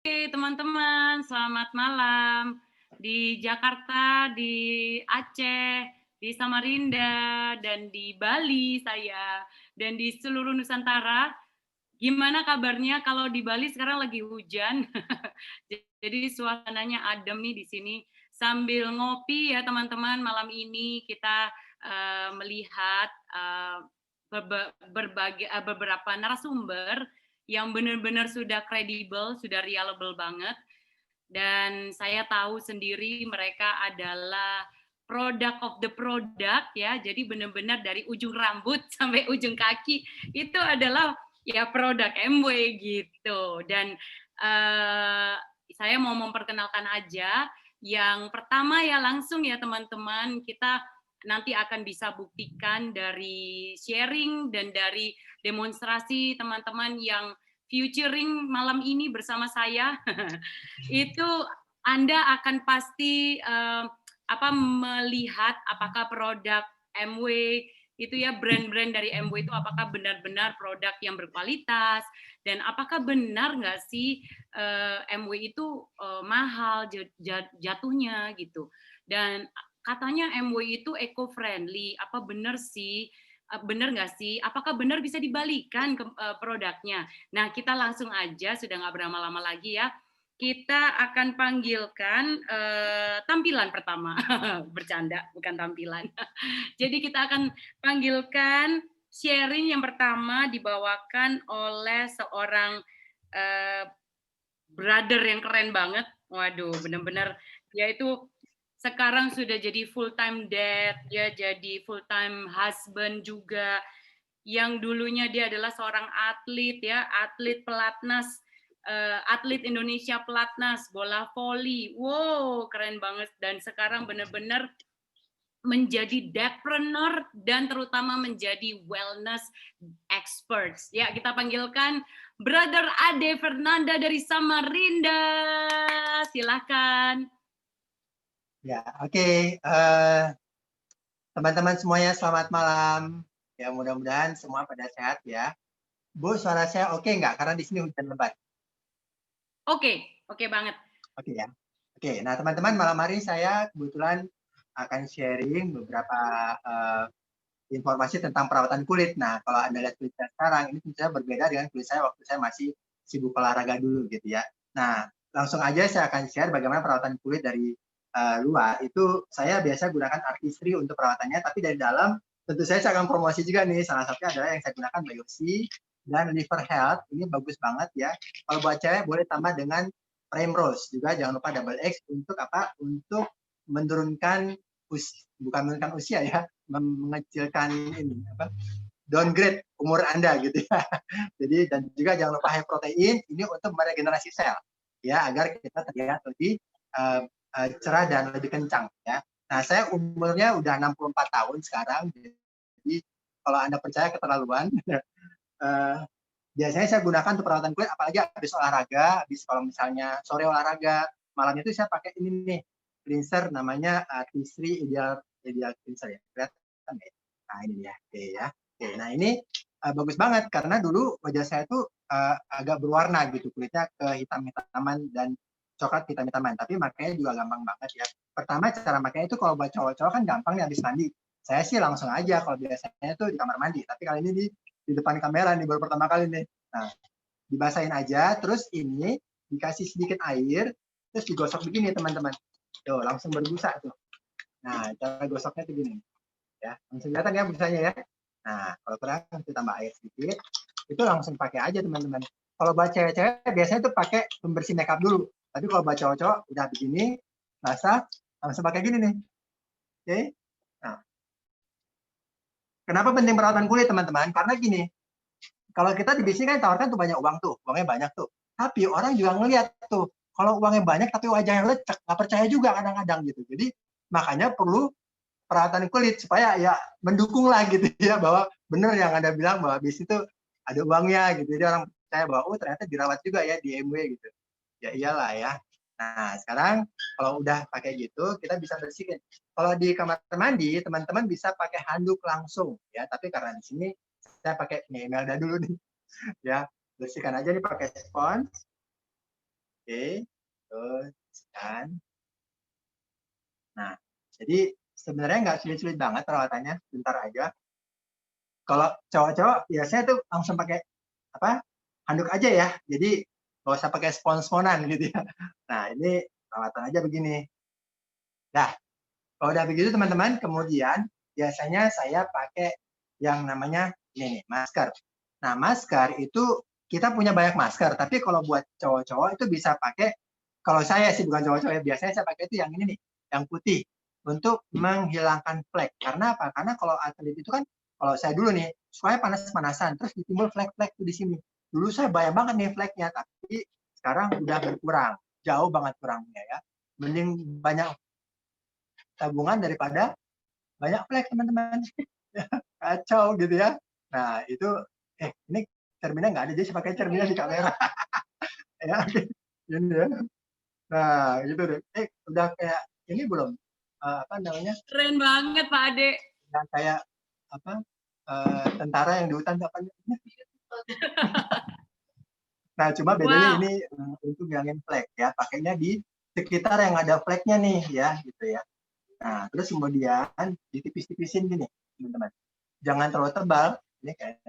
Oke, teman-teman, selamat malam. Di Jakarta, di Aceh, di Samarinda, dan di Bali saya, dan di seluruh Nusantara. Gimana kabarnya kalau di Bali sekarang lagi hujan? Jadi suasananya adem nih di sini. Sambil ngopi ya teman-teman, malam ini kita melihat beberapa narasumber yang benar-benar sudah kredibel, sudah reliable banget. Dan saya tahu sendiri mereka adalah product of the product ya. Jadi benar-benar dari ujung rambut sampai ujung kaki itu adalah ya produk MW gitu. Dan saya mau memperkenalkan aja yang pertama ya langsung ya teman-teman, kita nanti akan bisa buktikan dari sharing dan dari demonstrasi teman-teman yang featuring malam ini bersama saya. Itu Anda akan pasti melihat apakah produk MW itu ya, brand-brand dari MW itu apakah benar-benar produk yang berkualitas, dan apakah benar nggak sih MW itu mahal jatuhnya gitu. Dan katanya MW itu eco-friendly, apa benar sih? Benar nggak sih? Apakah benar bisa dibalikan ke produknya? Nah, kita langsung aja, sudah nggak berlama-lama lagi ya. Kita akan panggilkan tampilan pertama. Bercanda, bukan tampilan. Jadi kita akan panggilkan sharing yang pertama dibawakan oleh seorang brother yang keren banget. Waduh, benar-benar dia itu sekarang sudah jadi full time dad, dia jadi full time husband juga. Yang dulunya dia adalah seorang atlet ya, atlet pelatnas, atlet Indonesia pelatnas bola voli. Wow, keren banget. Dan sekarang benar-benar menjadi dadpreneur dan terutama menjadi wellness experts. Ya, kita panggilkan Brother Ade Fernanda dari Samarinda. Silakan. Ya, oke. Teman-teman semuanya selamat malam. Ya, mudah-mudahan semua pada sehat ya. Bu, suara saya oke nggak? Karena di sini hujan lebat. Oke banget. Oke ya. Oke, nah teman-teman malam hari saya kebetulan akan sharing beberapa informasi tentang perawatan kulit. Nah, kalau Anda lihat kulit saya sekarang, ini tentu saja berbeda dengan kulit saya waktu saya masih sibuk olahraga dulu gitu ya. Nah, langsung aja saya akan share bagaimana perawatan kulit dari luar. Itu saya biasa gunakan artistry untuk perawatannya, tapi dari dalam tentu saya akan promosi juga nih. Salah satunya adalah yang saya gunakan Biosi dan Liver Health. Ini bagus banget ya. Kalau buat cewek boleh tambah dengan Primrose juga, jangan lupa double X untuk apa? Untuk menurunkan bukan menurunkan usia ya, mengecilkan ini apa? Downgrade umur Anda gitu ya. Jadi dan juga jangan lupa high protein ini untuk meregenerasi sel ya agar kita terlihat lebih cerah dan lebih kencang ya. Nah, saya umurnya udah 64 tahun sekarang. Jadi kalau Anda percaya keterlaluan biasanya saya gunakan untuk perawatan kulit apalagi habis olahraga, habis kalau misalnya sore olahraga, malam itu saya pakai ini nih, cleanser namanya T3 Ideal Cleanser ya. Kelihatan ya? Nah, ini dia. Oke ya. Oke, nah ini bagus banget karena dulu wajah saya tuh agak berwarna gitu, kulitnya kehitam-hitaman dan coklat hitam-hitaman, tapi makanya juga gampang banget ya. Pertama cara makanya itu kalau buat cowok-cowok kan gampang nih habis mandi. Saya sih langsung aja kalau biasanya itu di kamar mandi, tapi kali ini di depan kamera nih baru pertama kali nih. Nah, dibasahin aja, terus ini dikasih sedikit air, terus digosok begini teman-teman. Tuh, langsung berbusa tuh. Nah, cara gosoknya tuh gini. Ya, langsung kelihatan ya busanya ya. Nah, kalau kurang kita tambah air sedikit, itu langsung pakai aja teman-teman. Kalau buat cewek-cewek biasanya tuh pakai pembersih makeup dulu. Tapi kalau buat cowok-cowok udah begini, basah, langsung pakai gini nih. Oke. Nah, kenapa penting perawatan kulit teman-teman? Karena gini, kalau kita di bisnis kan tawarkan tuh banyak uang tuh, uangnya banyak tuh. Tapi orang juga ngelihat tuh, kalau uangnya banyak tapi wajahnya lecek, nggak percaya juga kadang-kadang gitu. Jadi makanya perlu perawatan kulit supaya ya mendukung lah gitu ya bahwa benar yang Anda bilang bahwa bisnis itu ada uangnya gitu. Jadi orang percaya bahwa oh ternyata dirawat juga ya di MW gitu. Ya iyalah ya. Nah sekarang kalau udah pakai gitu kita bisa bersihkan. Kalau di kamar mandi teman-teman bisa pakai handuk langsung ya. Tapi karena di sini saya pakai Imelda dulu nih ya, bersihkan aja nih pakai spons. Oke, terus kan. Nah, jadi sebenarnya nggak sulit-sulit banget perawatannya, bentar aja. Kalau cowok-cowok biasanya tuh langsung pakai apa? Handuk aja ya. Jadi nggak usah pakai spons-sponan gitu ya. Nah, ini perawatan aja begini. Nah, kalau udah begitu teman-teman, kemudian biasanya saya pakai yang namanya ini nih, masker. Nah, masker itu kita punya banyak masker, tapi kalau buat cowok-cowok itu bisa pakai, kalau saya sih bukan cowok-cowok ya, biasanya saya pakai itu yang ini nih, yang putih untuk menghilangkan flek. Karena apa? Karena kalau atlet itu kan, kalau saya dulu nih, supaya panas-panasan, terus timbul flek-flek tuh di sini. Dulu saya banyak banget nih fleknya, tapi sekarang udah berkurang, jauh banget kurangnya ya. Mending banyak tabungan daripada banyak flek teman-teman. Kacau gitu ya. Nah itu ini cerminnya nggak ada, jadi saya pakai cerminnya di kamera. Ya, ini ya. Nah gitu deh. Udah kayak ini belum, apa namanya, Keren banget Pak Ade. udah kayak apa, tentara yang di hutan apa namanya. Nah cuma bedanya Wow. ini untuk ngilangin flek ya, pakainya di sekitar yang ada fleknya nih ya gitu ya. Nah terus kemudian ditipis-tipisin gini teman-teman, jangan terlalu tebal. Ini kayak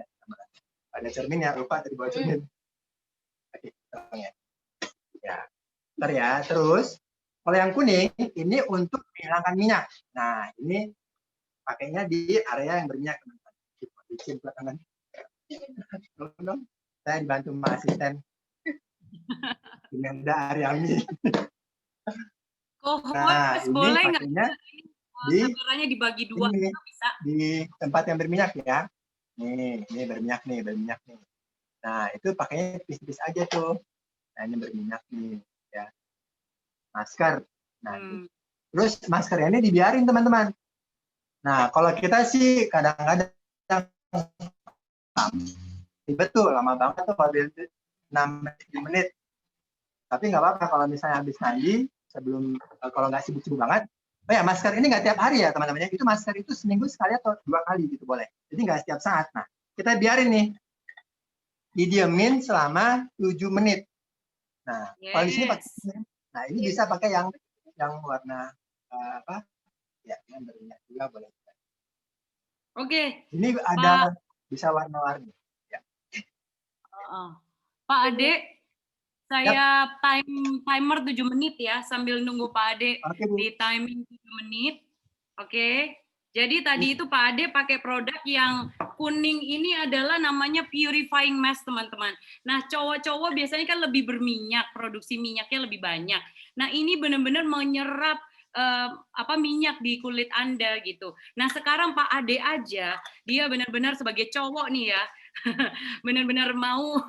ada cermin ya, lupa tadi bawa cermin. Oke, ya. Ya, ntar ya. Terus kalau yang kuning ini untuk menghilangkan minyak. Nah, ini pakainya di area yang berminyak, teman-teman. Di belakangan. Saya dibantu sama asisten Imelda Aryani. Nah, Co-host ini boleh nggak pakainya di kameranya dibagi dua? ini Bisa. di tempat yang berminyak ya. Ini berminyak nih, berminyak nih. Nah, itu pakainya tipis-tipis aja tuh. Nah, ini berminyak nih ya. Masker. Nah, terus maskernya ini dibiarin teman-teman. Nah, kalau kita sih kadang-kadang ribet tuh, lama banget tuh kalau 6 menit. Tapi nggak apa-apa kalau misalnya habis mandi, sebelum, kalau nggak sibuk-sibuk banget. Oh ya, masker ini nggak tiap hari ya teman-teman. Itu masker itu seminggu sekali atau 2 kali gitu boleh. Jadi nggak setiap saat. Nah, kita biarin nih, didiemin selama 7 menit. Nah, kalau di sini pakai, nah ini bisa pakai yang warna apa? Ya, yang berminyak juga boleh. Oke. Ini ada bisa warna-warni. Ya. Pak Ade, Yap. saya timer 7 menit ya, sambil nunggu Pak Ade Bu. di timing 7 menit. Oke. Jadi tadi itu Pak Ade pakai produk yang kuning ini adalah namanya purifying mask, teman-teman. Nah, cowok-cowok biasanya kan lebih berminyak, produksi minyaknya lebih banyak. Nah, ini benar-benar menyerap minyak di kulit Anda gitu. Nah, sekarang Pak Ade aja, dia benar-benar sebagai cowok nih ya, benar-benar mau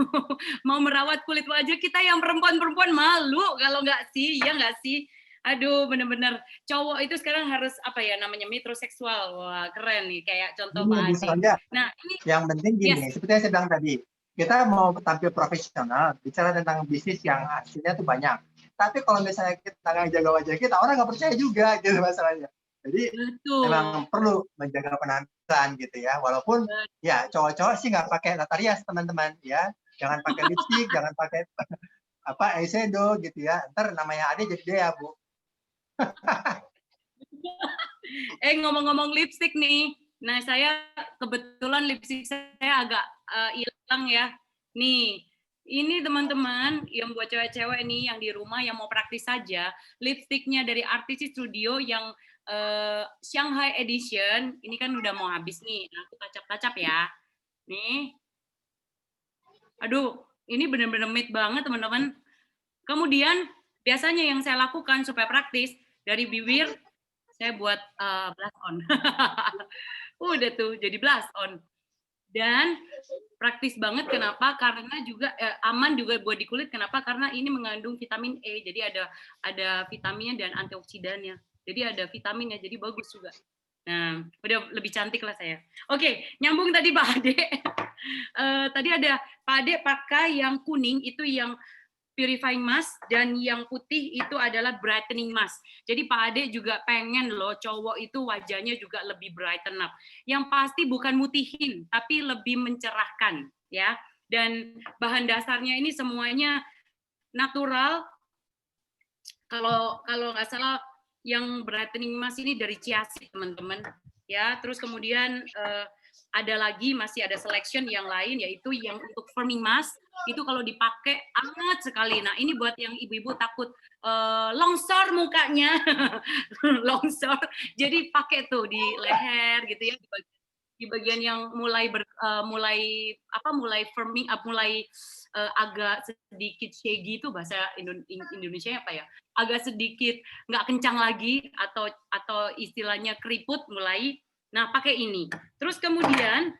mau merawat kulit wajah kita yang perempuan-perempuan malu kalau nggak sih, ya nggak sih? Aduh, benar-benar cowok itu sekarang harus apa ya namanya metroseksual. Wah, keren nih kayak contoh Ini Pak Ade. misalnya, Nah, ini yang penting gini, seperti yang saya bilang tadi, kita mau tampil profesional, bicara tentang bisnis yang hasilnya tuh banyak. Tapi kalau misalnya kita nggak jaga wajah kita, orang nggak percaya juga gitu masalahnya. Jadi memang perlu menjaga penampilan gitu ya. Walaupun ya cowok-cowok sih nggak pakai latarias teman-teman ya. Jangan pakai lipstick, jangan pakai apa eyeshadow gitu ya. Ntar namanya Ade jadi dia Bu. Ngomong-ngomong lipstick nih. Nah, saya kebetulan lipstick saya agak hilang ya. Nih, ini teman-teman yang buat cewek-cewek nih yang di rumah yang mau praktis saja, lipstiknya dari Artistic Studio yang Shanghai Edition. Ini kan udah mau habis nih. Nah, aku tacap-tacap ya. Nih. Aduh, ini benar-benar matte banget teman-teman. Kemudian biasanya yang saya lakukan supaya praktis, dari bibir saya buat blush on. Udah tuh jadi blush on. Dan praktis banget kenapa? Karena juga aman juga buat di kulit. Kenapa? Karena ini mengandung vitamin E. Jadi ada vitaminnya dan antioksidannya. Jadi ada vitaminnya, jadi bagus juga. Nah, udah lebih cantik lah saya. Oke, nyambung tadi Pak Ade. Tadi ada Pak Ade pakai yang kuning itu yang purifying mask, dan yang putih itu adalah brightening mask. Jadi Pak Ade juga pengen loh cowok itu wajahnya juga lebih brighten up. Yang pasti bukan mutihin, tapi lebih mencerahkan ya. Dan bahan dasarnya ini semuanya natural, kalau nggak salah yang brightening mask ini dari chia seed, teman-teman. Ya, terus kemudian ada lagi, masih ada selection yang lain, yaitu yang untuk firming mask itu kalau dipakai hangat sekali. Nah, ini buat yang ibu-ibu takut longsor mukanya, longsor. Jadi pakai tuh di leher gitu ya, di bagian yang mulai mulai firming up, mulai agak sedikit shaggy, itu bahasa Indonesia apa ya? Agak sedikit nggak kencang lagi, atau istilahnya keriput mulai. Nah, pakai ini. Terus kemudian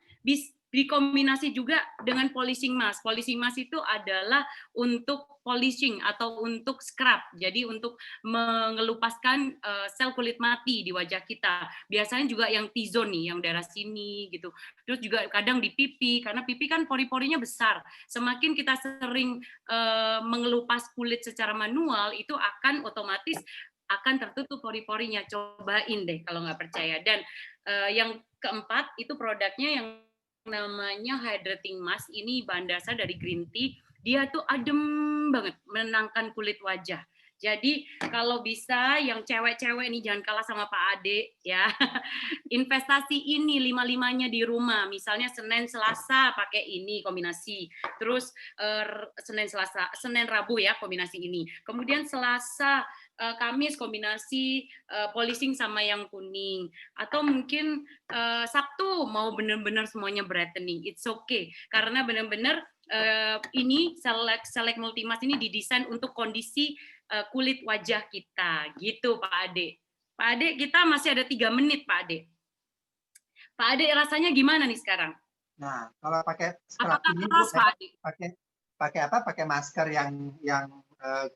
dikombinasi juga dengan polishing mask. Polishing mask itu adalah untuk polishing atau untuk scrub. Jadi untuk mengelupaskan sel kulit mati di wajah kita. Biasanya juga yang T-zone nih, yang daerah sini gitu. Terus juga kadang di pipi, karena pipi kan pori-porinya besar. Semakin kita sering mengelupas kulit secara manual, itu akan otomatis akan tertutup pori-porinya. Cobain deh kalau nggak percaya. Dan yang keempat itu produknya yang namanya hydrating mask. Ini bahan dasar dari green tea. Dia tuh adem banget, menenangkan kulit wajah. Jadi kalau bisa yang cewek-cewek nih jangan kalah sama Pak Ade ya. Investasi ini 5-5-nya di rumah. Misalnya Senin Selasa pakai ini kombinasi. Terus Senin Rabu ya kombinasi ini. Kemudian Selasa Kamis kombinasi polishing sama yang kuning, atau mungkin Sabtu mau benar-benar semuanya brightening, it's okay, karena benar-benar ini Select Multimask ini didesain untuk kondisi kulit wajah kita, gitu Pak Ade. Pak Ade, kita masih ada 3 menit Pak Ade. Pak Ade rasanya gimana nih sekarang? Nah, kalau pakai scrub Apakah ini keras, Pak Ade? pakai apa? Pakai masker yang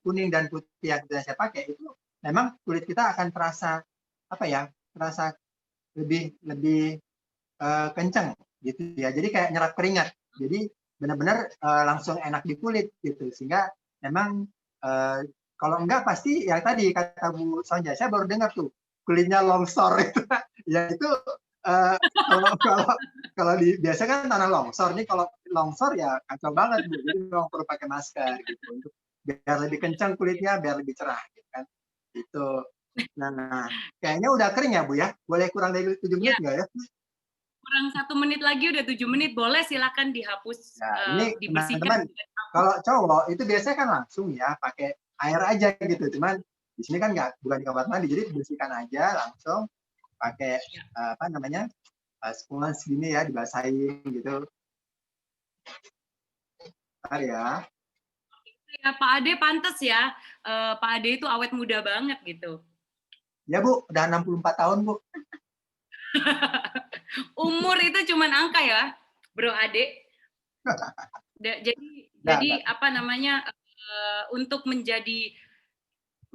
kuning dan putih yang saya pakai itu, memang kulit kita akan terasa apa ya? Terasa lebih kenceng gitu ya. Jadi kayak nyerap keringat. Jadi benar-benar langsung enak di kulit gitu. Sehingga memang kalau enggak pasti yang tadi kata Bu Sonja, saya baru dengar tuh kulitnya longsor itu. Ya itu kalau biasa kan tanah longsor nih, kalau longsor ya kacau banget Bu. Jadi memang perlu pakai masker gitu untuk biar lebih kencang kulitnya, biar lebih cerah gitu kan. Itu. Nah, kayaknya udah kering ya Bu ya. Boleh kurang dari 7 menit nggak ya? Kurang 1 menit lagi udah 7 menit, boleh silakan dihapus, Ya, ini dibersihkan. teman-teman, kalau cowok itu biasanya kan langsung ya pakai air aja gitu, cuman di sini kan bukan di kamar mandi, jadi bersihkan aja langsung pakai apa namanya sponge gini ya, dibasahin gitu. Bentar ya. Ya, Pak Ade pantas ya, Pak Ade itu awet muda banget gitu. Ya Bu, udah 64 tahun Bu. Umur itu cuman angka ya, Bro Ade. Jadi apa namanya, untuk menjadi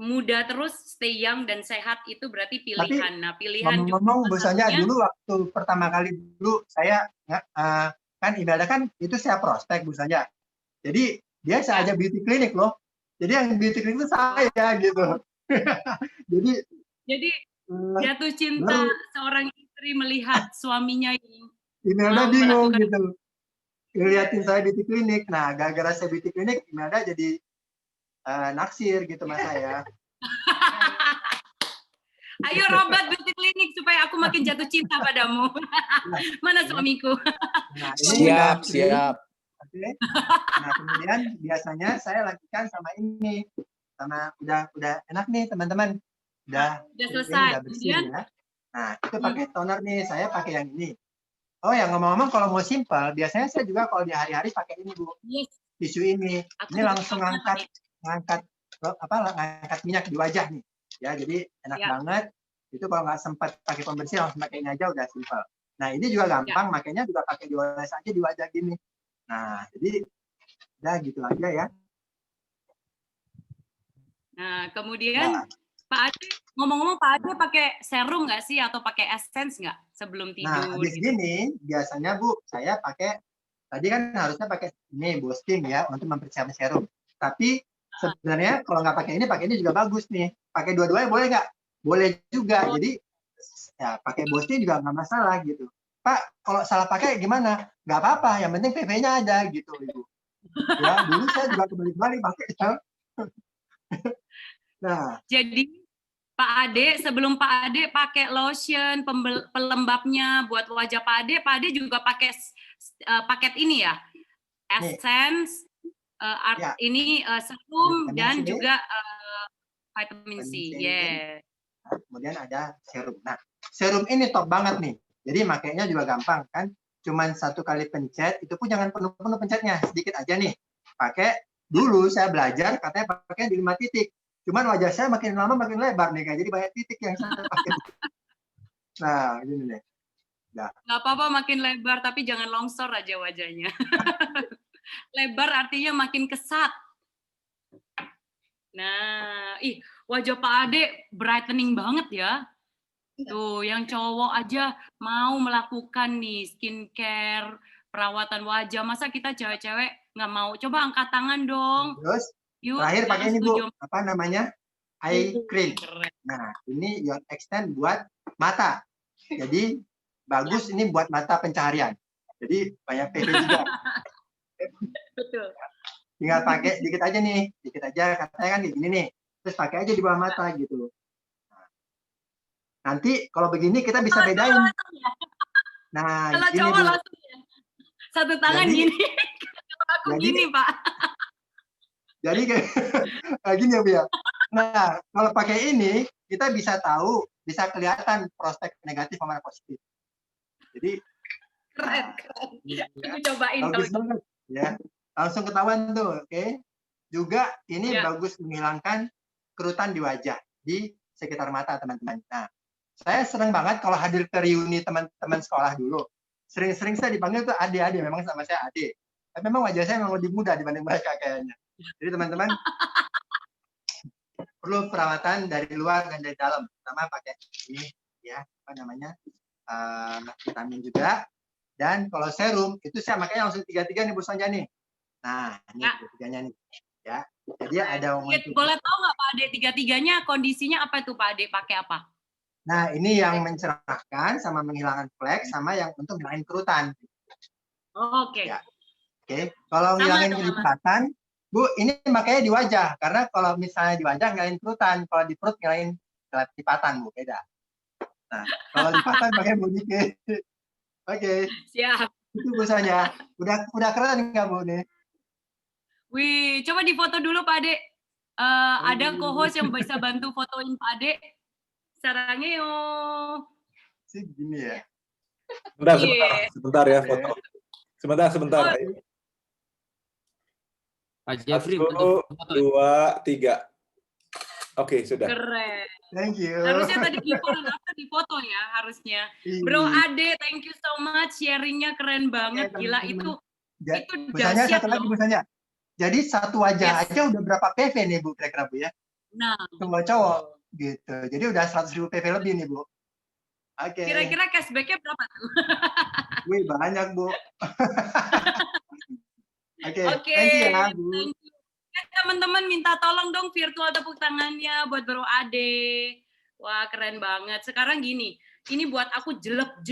muda terus, stay young dan sehat itu berarti pilihan. Nah, pilihan ngomong-ngomong, biasanya dulu waktu pertama kali dulu saya kan Imelda kan itu saya prospek Bu Sanja. Jadi dia saya ajak beauty clinic loh. Jadi yang beauty clinic itu saya gitu. Jadi jatuh cinta seorang istri melihat suaminya yang Imelda bingung gitu. Ngeliatin saya beauty clinic. Nah, gara-gara saya beauty clinic, Imelda jadi naksir gitu mas saya. Ayo Robert beauty clinic supaya aku makin jatuh cinta padamu. Mana suamiku? Nah, siap. Oke. Nah, kemudian biasanya saya lakukan sama ini, sama udah enak nih teman-teman, udah selesai, udah bersih ya. Nah, itu pakai toner nih, saya pakai yang ini. Oh ya, ngomong-ngomong kalau mau simpel, biasanya saya juga kalau di hari-hari pakai ini Bu, tisu ini. Ini langsung ngangkat minyak di wajah nih. Ya, jadi enak banget. Itu kalau nggak sempat pakai pembersih langsung pakai ini aja udah simpel. Nah, ini juga gampang, makanya juga pakai dioles aja di wajah gini. Nah, jadi udah gitu aja ya. Nah, kemudian Pak Ade, ngomong-ngomong Pak Ade pakai serum nggak sih atau pakai essence nggak sebelum tidur? Nah, habis gini, biasanya Bu, saya pakai, tadi kan harusnya pakai ini boosting ya untuk mempersiapkan serum. Tapi sebenarnya kalau nggak pakai ini juga bagus nih. Pakai dua-duanya boleh nggak? Boleh juga. Jadi ya pakai boosting juga nggak masalah gitu. Pak, kalau salah pakai gimana? Nggak apa-apa, yang penting PV-nya ada gitu, Ibu. Ya, dulu saya juga kembali pakai. Nah, Jadi Pak Ade, sebelum Pak Ade pakai lotion pelembabnya buat wajah Pak Ade juga pakai paket ini ya, nih, essence, ya, ini serum vitamin C, dan juga vitamin vitamin C. C ini, Yeah. kemudian ada serum. Nah, serum ini top banget nih. Jadi makainya juga gampang kan. Cuman 1 kali pencet, itu pun jangan penuh-penuh pencetnya, sedikit aja nih. Pakai dulu saya belajar katanya pakai di 5 titik. Cuman wajah saya makin lama makin lebar nih, jadi banyak titik yang saya pakai. Nah, gini nih. Nah. Nggak apa-apa makin lebar, tapi jangan longsor aja wajahnya. Lebar artinya makin kesat. Nah, wajah Pak Ade brightening banget ya. Tuh, yang cowok aja mau melakukan nih skincare, perawatan wajah. Masa kita cewek-cewek nggak mau? Coba angkat tangan dong. Terus, Yuk, terakhir pakai ini, Bu. setuju. Apa namanya? Eye cream. Nah, ini Ion Extend buat mata. Jadi, bagus ini buat mata pencaharian. Jadi, banyak PV juga. Betul. Tinggal pakai dikit aja nih. Dikit aja, katanya kan kayak gini nih. Terus pakai aja di bawah mata gitu. Nanti kalau begini kita bisa bedain. Nah, kalau gini, cowok Bu. langsung ya. Satu tangan Jadi, gini. Kalau aku jadi, gini, Pak. Jadi kayak gini ya, Bu ya. Nah, kalau pakai ini, kita bisa tahu, bisa kelihatan prospek negatif sama positif. Jadi, keren. Aku cobain bagus banget. Ya, langsung ketahuan tuh, oke. Juga ini bagus menghilangkan kerutan di wajah, di sekitar mata, teman-teman. Nah, saya senang banget kalau hadir ke reuni teman-teman sekolah dulu. Sering-sering saya dipanggil tuh adik-adik, memang sama saya adik. Tapi memang wajah saya memang lebih muda dibanding mereka kayaknya. Jadi teman-teman perlu perawatan dari luar dan dari dalam, pertama pakai ini ya, apa namanya, vitamin juga. Dan kalau serum itu saya makanya langsung 3 nih Bu Sonja nih. Nah, ini 3-nya nih ya. Jadi ada boleh tahu nggak Pak Ade 3-3-nya kondisinya apa itu Pak Ade, pakai apa? Nah, ini yang mencerahkan sama menghilangkan flek sama yang untuk menghilangkan kerutan. Oke. Ya. Oke, kalau ngilangin kelipatan, Bu, ini makanya di wajah. Karena kalau misalnya di wajah ngilangin kerutan, kalau di perut ngilangin kelipatan, Bu, beda. Nah, kalau lipatan pakai Bu Nike. Oke. Siap. Itu busanya. Udah keren nggak, Bu nih? Wih, coba difoto dulu Pak Ade. Ada co-host yang bisa bantu fotoin Pak Ade. Sarangnya yo. Sih gini ya. Sebentar ya foto. Sebentar. Ayo. Pak Jeffrey, 1, 2, 3. Oke, sudah. Keren. Thank you. Harusnya tadi before dan after difoto ya, harusnya. Bro Ade, thank you so much, sharingnya keren banget. Gila, itu busanya dahsyat satu lagi, busanya. Jadi satu wajah aja udah berapa PV nih, Bu, kira-kira, Bu ya? Nah. Semua cowok gitu. Jadi udah 100.000 PV lebih nih, Bu. Oke. Kira-kira cashback-nya berapa tuh? Wih, banyak, Bu. Oke, thank you ya, Bu. Teman-teman minta tolong dong virtual tepuk tangannya buat Bro Ade. Wah, keren banget. Sekarang gini, ini buat aku jelek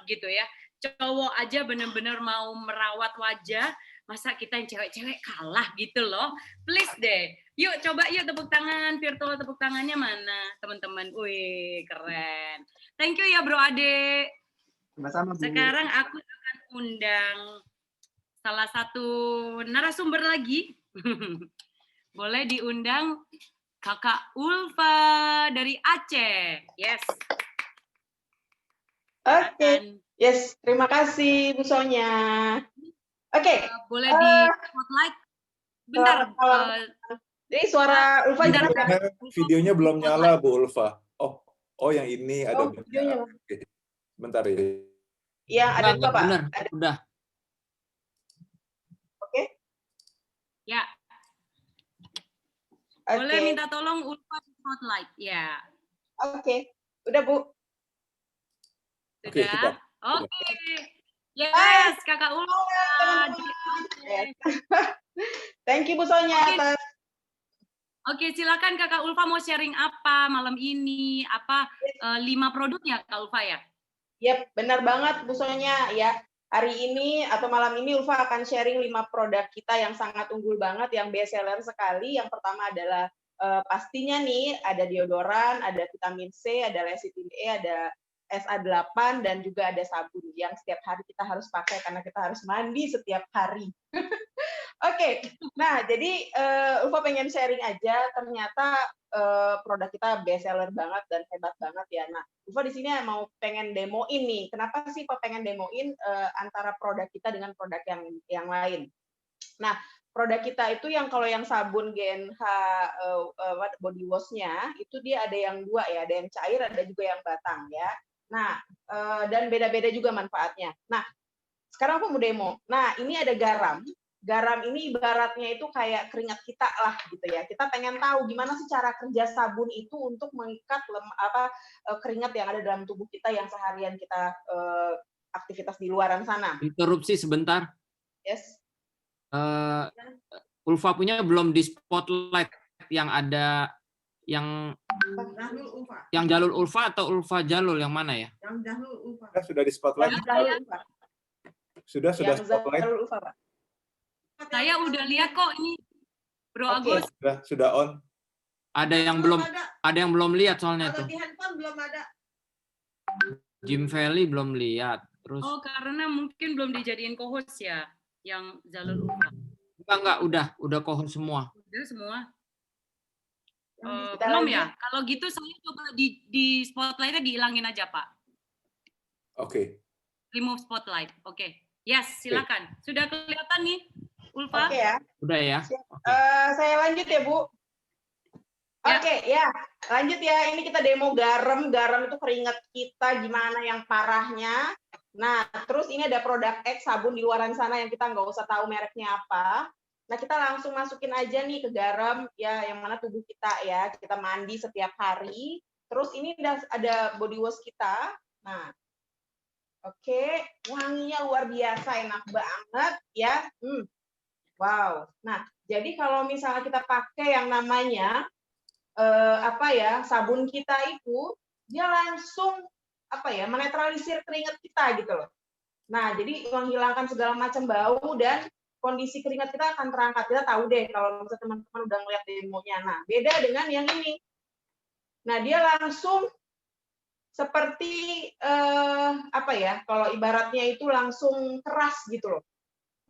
gitu ya. Cowok aja bener-bener mau merawat wajah, masa kita yang cewek-cewek kalah gitu loh. Please deh. Yuk, coba yuk tepuk tangan, virtual tepuk tangannya mana, teman-teman. Wih, keren. Thank you ya Bro Ade. Sama-sama, Bu. Sekarang aku akan undang salah satu narasumber lagi. Boleh diundang Kakak Ulfa dari Aceh. Yes. Oke. Yes, terima kasih Bu Sonya. Oke. Boleh di spotlight. Bentar. Jadi suara Ulfa videonya belum nyala, Bu Ulfa. Oh yang ini ada videonya. Oke. Bentar ya. Iya, ada dua, Pak. Benar, udah. Oke. Ya. Boleh minta tolong Ulfa di spotlight. Ya. Oke. Udah, Bu. Sudah? Oke. Yes, Kakak Ulfa. Thank you, Bu Sonya. Oke, silakan Kakak Ulfa mau sharing apa malam ini? Apa 5 produknya Kak Ulfa ya? Yap, benar banget Bu Sonya ya. Hari ini atau malam ini Ulfa akan sharing 5 produk kita yang sangat unggul banget, yang best seller sekali. Yang pertama adalah pastinya nih ada deodoran, ada vitamin C, ada lecithin E, ada SA8 dan juga ada sabun yang setiap hari kita harus pakai karena kita harus mandi setiap hari. Oke, nah jadi Ulfa pengen sharing aja, ternyata produk kita best seller banget dan hebat banget ya. Nah, Ulfa di sini mau pengen demoin nih. Kenapa sih Ulfa pengen demoin antara produk kita dengan produk yang lain? Nah, produk kita itu yang kalau yang sabun GNH body wash-nya itu dia ada yang dua ya, ada yang cair, ada juga yang batang ya. Nah, dan beda-beda juga manfaatnya. Nah, sekarang aku mau demo. Nah, ini ada garam. Garam ini ibaratnya itu kayak keringat kita lah gitu ya. Kita pengen tahu gimana sih cara kerja sabun itu untuk mengikat keringat yang ada dalam tubuh kita yang seharian kita aktivitas di luaran sana. Interupsi sebentar. Yes. Ulfa punya belum di spotlight yang ada yang Jalul Ulfa atau Ulfa Jalul yang mana ya? Yang Jalul Ulfa. Sudah di spotlight. Sudah spotlight. Jalul Ulfa, Pak. Saya udah lihat kok ini, Bro Oke. Agus. Sudah on. Ada yang belum lihat soalnya Kalau tuh. di handphone belum ada. Jim Valley belum lihat. Terus Oh, karena mungkin belum dijadiin co-host ya, yang Jalul Ulfa. enggak, udah kohon semua. Udah semua. Kita Belum lanjut. ya? Kalau gitu saya coba di spotlight-nya dihilangin aja, Pak. Oke. Remove spotlight. Oke. Yes, silakan. Sudah kelihatan nih, Ulfa? Oke ya. Udah ya. Oke. Saya lanjut ya, Bu. Ya. Oke, ya. Lanjut ya. Ini kita demo garam. Garam itu keringat kita gimana yang parahnya. Nah, terus ini ada produk X sabun di luaran sana yang kita nggak usah tahu mereknya apa. Nah, kita langsung masukin aja nih ke garam ya yang mana tubuh kita ya. Kita mandi setiap hari. Terus ini ada body wash kita. Nah, oke, wanginya luar biasa, enak banget ya. Wow. Nah, jadi kalau misalnya kita pakai yang namanya sabun kita itu dia langsung menetralisir keringat kita gitu loh. Nah, jadi menghilangkan segala macam bau dan kondisi keringat kita akan terangkat. Kita tahu deh kalau misalnya teman-teman udah ngeliat demonya. Nah, beda dengan yang ini. Nah, dia langsung seperti kalau ibaratnya itu langsung keras gitu loh.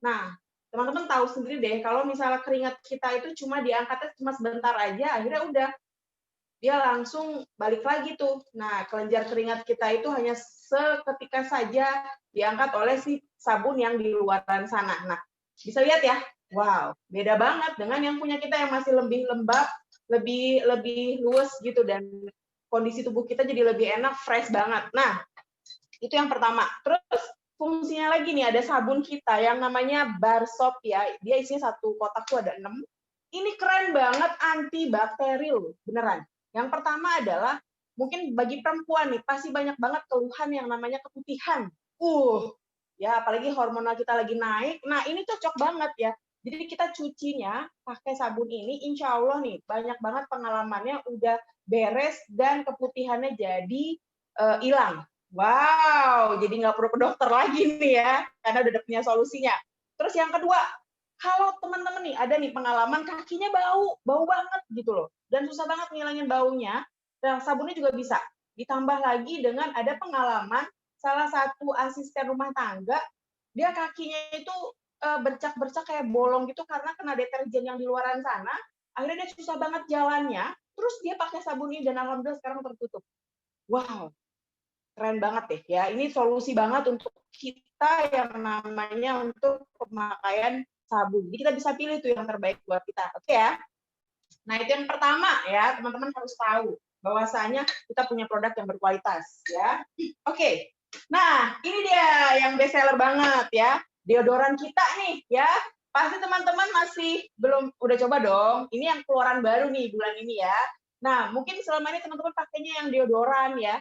Nah, teman-teman tahu sendiri deh kalau misalnya keringat kita itu cuma diangkatnya cuma sebentar aja, akhirnya udah dia langsung balik lagi tuh. Nah, kelenjar keringat kita itu hanya seketika saja diangkat oleh si sabun yang di luaran sana. Nah, bisa lihat ya, wow, beda banget dengan yang punya kita yang masih lebih lembab, lebih luwes gitu dan kondisi tubuh kita jadi lebih enak, fresh banget. Nah, itu yang pertama. Terus fungsinya lagi nih, ada sabun kita yang namanya bar soap ya. Dia isinya satu kotak tuh ada 6. Ini keren banget, antibakteri loh, beneran. Yang pertama adalah, mungkin bagi perempuan nih, pasti banyak banget keluhan yang namanya keputihan. Ya apalagi hormonal kita lagi naik. Nah, ini cocok banget ya. Jadi kita cucinya pakai sabun ini, insya Allah nih, banyak banget pengalamannya udah beres dan keputihannya jadi hilang. Wow, jadi nggak perlu ke dokter lagi nih ya, karena udah punya solusinya. Terus yang kedua, kalau teman-teman nih ada nih pengalaman kakinya bau banget gitu loh, dan susah banget ngilangin baunya, dan sabunnya juga bisa. Ditambah lagi dengan ada pengalaman salah satu asisten rumah tangga, dia kakinya itu bercak-bercak kayak bolong gitu karena kena deterjen yang di luaran sana, akhirnya dia susah banget jalannya, terus dia pakai sabun ini dan alhamdulillah sekarang tertutup. Wow, keren banget deh ya. Ini solusi banget untuk kita yang namanya untuk pemakaian sabun. Jadi kita bisa pilih tuh yang terbaik buat kita. Oke ya. Nah, itu yang pertama ya, teman-teman harus tahu bahwasanya kita punya produk yang berkualitas ya. Oke. Nah, ini dia yang best seller banget ya. Deodoran kita nih ya. Pasti teman-teman masih belum udah coba dong. Ini yang keluaran baru nih bulan ini ya. Nah, mungkin selama ini teman-teman pakainya yang deodoran ya.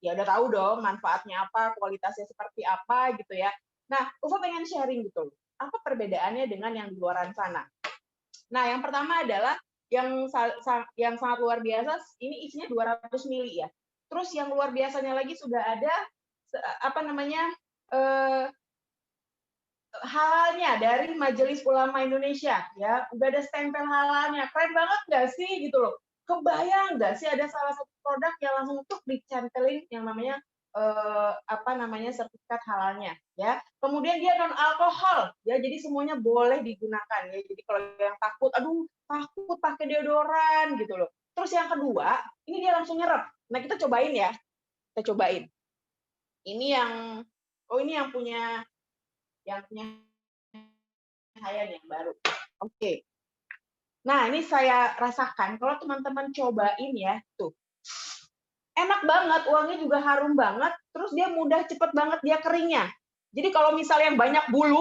Ya udah tahu dong manfaatnya apa, kualitasnya seperti apa gitu ya. Nah, Ulfa pengen sharing gitu. Apa perbedaannya dengan yang di luaran sana? Nah, yang pertama adalah yang sangat luar biasa, ini isinya 200 mili ya. Terus yang luar biasanya lagi sudah ada halalnya dari Majelis Ulama Indonesia, ya, udah ada stempel halalnya, keren banget nggak sih gitu loh. Kebayang nggak sih ada salah satu produk yang langsung tuh dicantelin yang namanya sertifikat halalnya, ya. Kemudian dia non alkohol, ya, jadi semuanya boleh digunakan, ya. Jadi kalau yang takut, aduh takut pakai deodoran gitu loh. Terus yang kedua, ini dia langsung nyerap. Nah kita cobain ya, kita cobain. Ini yang punya saya yang baru. Oke. Nah, ini saya rasakan kalau teman-teman cobain ya, tuh. Enak banget, uangnya juga harum banget, terus dia mudah cepet banget dia keringnya. Jadi kalau misalnya yang banyak bulu,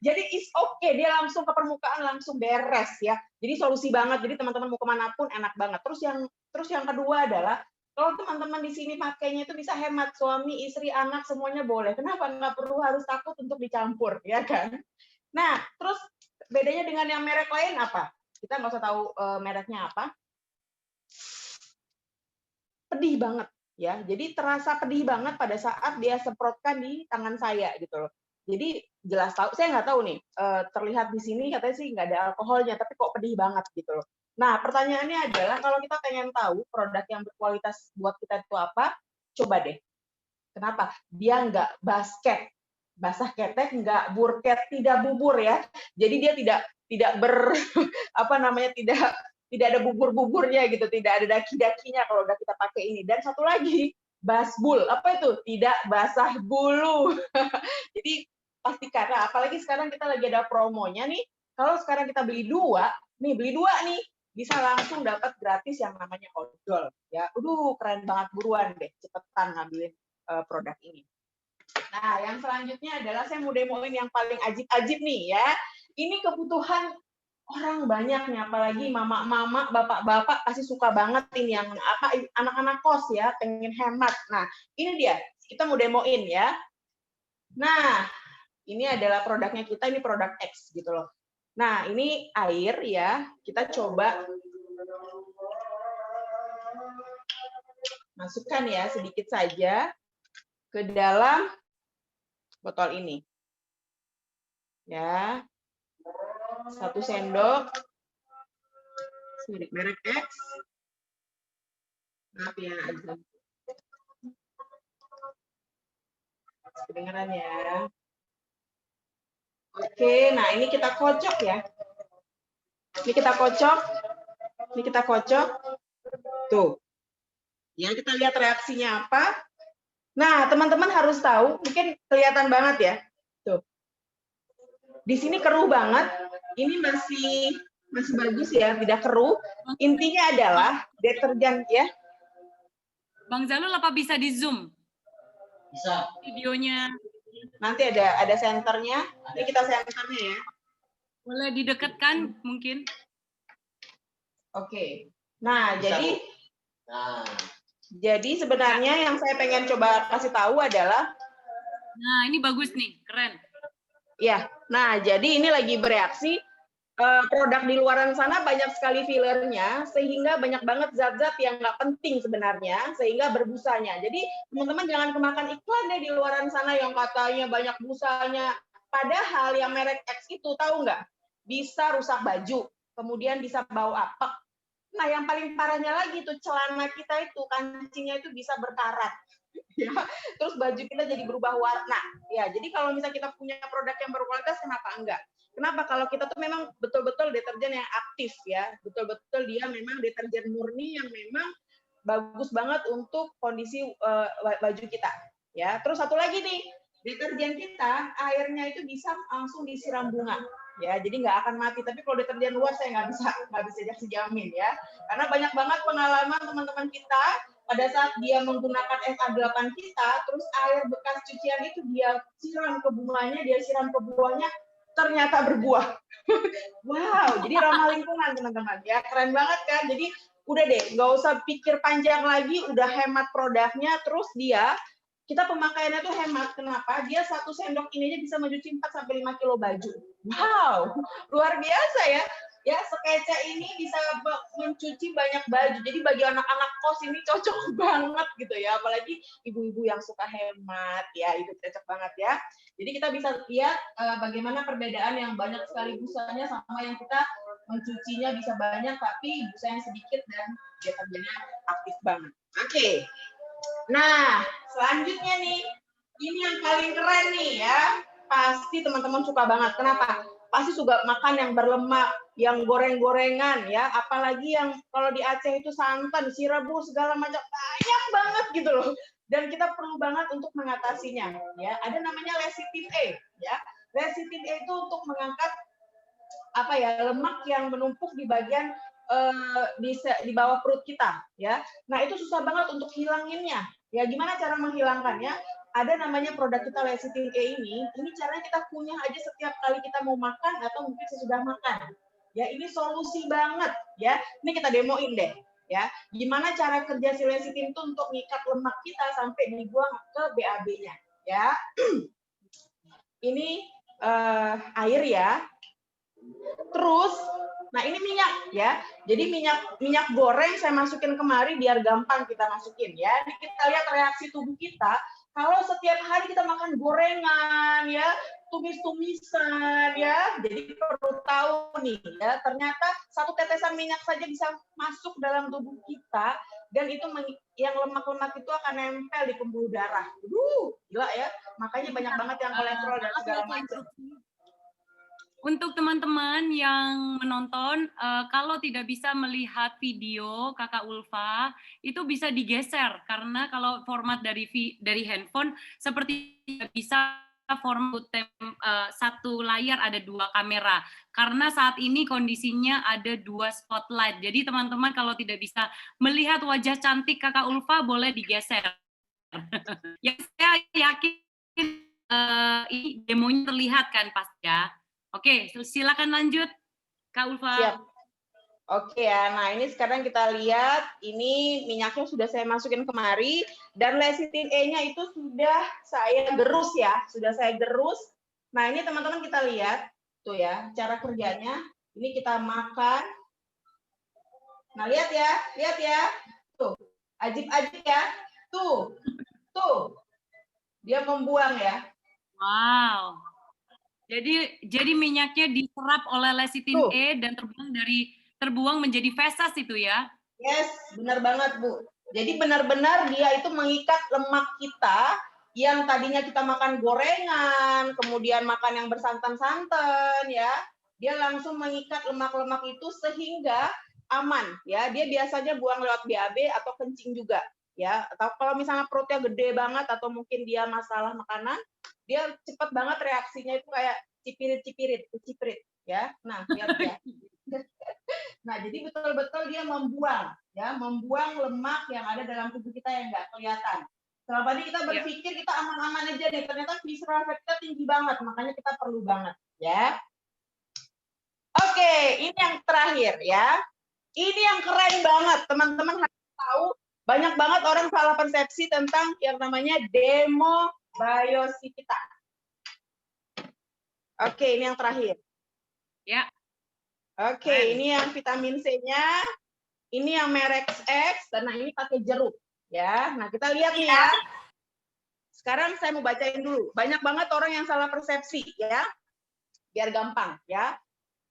jadi is okay, dia langsung ke permukaan langsung beres ya. Jadi solusi banget. Jadi teman-teman mau kemanapun enak banget. Terus yang kedua adalah kalau teman-teman di sini pakainya itu bisa hemat, suami, istri, anak semuanya boleh. Kenapa? Nggak perlu harus takut untuk dicampur, ya kan? Nah, terus bedanya dengan yang merek lain apa? Kita nggak usah tahu mereknya apa. Pedih banget, ya. Jadi terasa pedih banget pada saat dia semprotkan di tangan saya gitu loh. Jadi jelas tahu, saya nggak tahu nih, terlihat di sini katanya sih nggak ada alkoholnya, tapi kok pedih banget gitu loh. Nah, pertanyaannya adalah kalau kita pengen tahu produk yang berkualitas buat kita itu apa, coba deh. Kenapa? Dia nggak basket, basah ketek, nggak burket, tidak bubur ya. Jadi dia tidak tidak ada bubur-buburnya gitu, tidak ada daki-dakinya kalau udah kita pakai ini. Dan satu lagi, basbul. Apa itu? Tidak basah bulu. Jadi pastikan, apalagi sekarang kita lagi ada promonya nih, kalau sekarang kita beli dua nih, bisa langsung dapat gratis yang namanya odol. Ya, keren banget, buruan deh, cepetan ngambilin produk ini. Nah, yang selanjutnya adalah saya mau demoin yang paling ajib-ajib nih ya. Ini kebutuhan orang banyak nih, apalagi mama-mama, bapak-bapak pasti suka banget ini yang anak-anak kos ya, pengen hemat. Nah, ini dia, kita mau demoin ya. Nah, ini adalah produknya kita, ini produk X gitu loh. Nah, ini air ya, kita coba masukkan ya sedikit saja ke dalam botol ini. Ya. 1 sendok merek X. Maaf ya, kedengeran ya. Oke, nah ini kita kocok ya. Ini kita kocok. Tuh. Ya, kita lihat reaksinya apa. Nah, teman-teman harus tahu, mungkin kelihatan banget ya. Tuh. Di sini keruh banget. Ini masih bagus ya, tidak keruh. Intinya adalah deterjen ya. Bang Zalul, apa bisa di zoom? Bisa. Videonya. Nanti ada senternya. Ini kita senternya ya. Boleh didekatkan mungkin? Oke. Nah, Bisa, jadi sebenarnya yang saya pengen coba kasih tahu adalah, nah ini bagus nih, keren. ya. Nah, jadi ini lagi bereaksi. Produk di luaran sana banyak sekali fillernya, sehingga banyak banget zat-zat yang nggak penting sebenarnya, sehingga berbusanya. Jadi teman-teman jangan kemakan iklan deh di luaran sana yang katanya banyak busanya. Padahal yang merek X itu tahu nggak? Bisa rusak baju, kemudian bisa bau apek. Nah, yang paling parahnya lagi tuh celana kita itu, kancingnya itu bisa berkarat. Ya, terus baju kita jadi berubah warna. Ya, jadi kalau misalnya kita punya produk yang berkualitas, kenapa enggak? Kenapa? Kalau kita tuh memang betul-betul deterjen yang aktif ya, betul-betul dia memang deterjen murni yang memang bagus banget untuk kondisi baju kita. Ya, terus satu lagi nih, deterjen kita airnya itu bisa langsung disiram bunga. Ya, jadi nggak akan mati. Tapi kalau deterjen luar saya nggak bisa kasih jamin ya, karena banyak banget pengalaman teman-teman kita pada saat dia menggunakan SA8 kita, terus air bekas cucian itu dia siram ke bunganya, dia siram ke buahnya, ternyata berbuah. Wow, jadi ramah lingkungan teman-teman ya, keren banget kan. Jadi udah deh, nggak usah pikir panjang lagi, udah hemat produknya, terus kita pemakaiannya tuh hemat. Kenapa? Dia 1 sendok ini aja bisa mencuci 4-5 kilo baju. Wow, luar biasa ya. Ya, sekece ini bisa mencuci banyak baju. Jadi bagi anak-anak kos ini cocok banget gitu ya. Apalagi ibu-ibu yang suka hemat ya, itu cocok banget ya. Jadi kita bisa lihat bagaimana perbedaan yang banyak sekali busanya sama yang kita mencucinya bisa banyak tapi busanya sedikit dan dia kerjanya aktif banget. Oke. Nah, selanjutnya nih, ini yang paling keren nih ya. Pasti teman-teman suka banget. Kenapa? Pasti suka makan yang berlemak, yang goreng-gorengan ya. Apalagi yang kalau di Aceh itu santan, si rebus segala macam banyak banget gitu loh. Dan kita perlu banget untuk mengatasinya ya. Ada namanya lecithin E ya. Lecithin E itu untuk mengangkat apa ya, lemak yang menumpuk di bagian di bawah perut kita ya. Nah, itu susah banget untuk hilanginnya. Ya, gimana cara menghilangkannya? Ada namanya produk kita lecithin E ini caranya kita kunyah aja setiap kali kita mau makan atau mungkin sesudah makan. Ya, ini solusi banget ya. Ini kita demoin deh ya. Gimana cara kerja si lecithin itu untuk ngikat lemak kita sampai dibuang ke BAB-nya ya. Ini air ya. Terus, nah ini minyak ya. Jadi minyak goreng saya masukin kemari biar gampang kita masukin ya. Ini kita lihat reaksi tubuh kita. Kalau setiap hari kita makan gorengan ya, tumis-tumisan ya. Jadi perlu tahu nih ya, ternyata satu tetesan minyak saja bisa masuk dalam tubuh kita dan itu yang lemak-lemak itu akan nempel di pembuluh darah. Gila ya. Makanya banyak banget yang kolesterol dan segala macam. Untuk teman-teman yang menonton, kalau tidak bisa melihat video Kakak Ulfa, itu bisa digeser karena kalau format dari handphone seperti tidak bisa format satu layar ada dua kamera. Karena saat ini kondisinya ada dua spotlight. Jadi teman-teman kalau tidak bisa melihat wajah cantik Kakak Ulfa boleh digeser. Yang saya yakin ini demonya terlihat kan pasti ya. Oke, silakan lanjut, Kak Ulfa. Siap. Oke ya, nah ini sekarang kita lihat, ini minyaknya sudah saya masukin kemari, dan lecithin E-nya itu sudah saya gerus ya, sudah saya gerus. Nah ini teman-teman kita lihat, tuh ya, cara kerjanya. Ini kita makan. Nah lihat ya, tuh, ajib-ajib ya, tuh, dia membuang ya. Wow. Jadi minyaknya diserap oleh lecithin E dan terbuang menjadi feses itu ya? Yes, benar banget Bu. Jadi benar-benar dia itu mengikat lemak kita yang tadinya kita makan gorengan, kemudian makan yang bersantan-santan ya. Dia langsung mengikat lemak-lemak itu sehingga aman ya. Dia biasanya buang lewat BAB atau kencing juga ya. Atau kalau misalnya perutnya gede banget atau mungkin dia masalah makanan, dia cepat banget reaksinya itu kayak ciprit ya. Nah, lihat ya. Nah, jadi betul-betul dia membuang lemak yang ada dalam tubuh kita yang nggak kelihatan. Selama tadi kita berpikir kita aman-aman aja nih, ternyata visceral fat kita tinggi banget, makanya kita perlu banget ya. Oke, ini yang terakhir ya. Ini yang keren banget, teman-teman harus tahu. Banyak banget orang salah persepsi tentang yang namanya Demobiosivita. Oke, ini yang terakhir. Ya. Oke, ini yang vitamin C-nya. Ini yang merek X, karena ini pakai jeruk. Ya, nah kita lihat nih ya. Sekarang saya mau bacain dulu. Banyak banget orang yang salah persepsi ya. Biar gampang ya.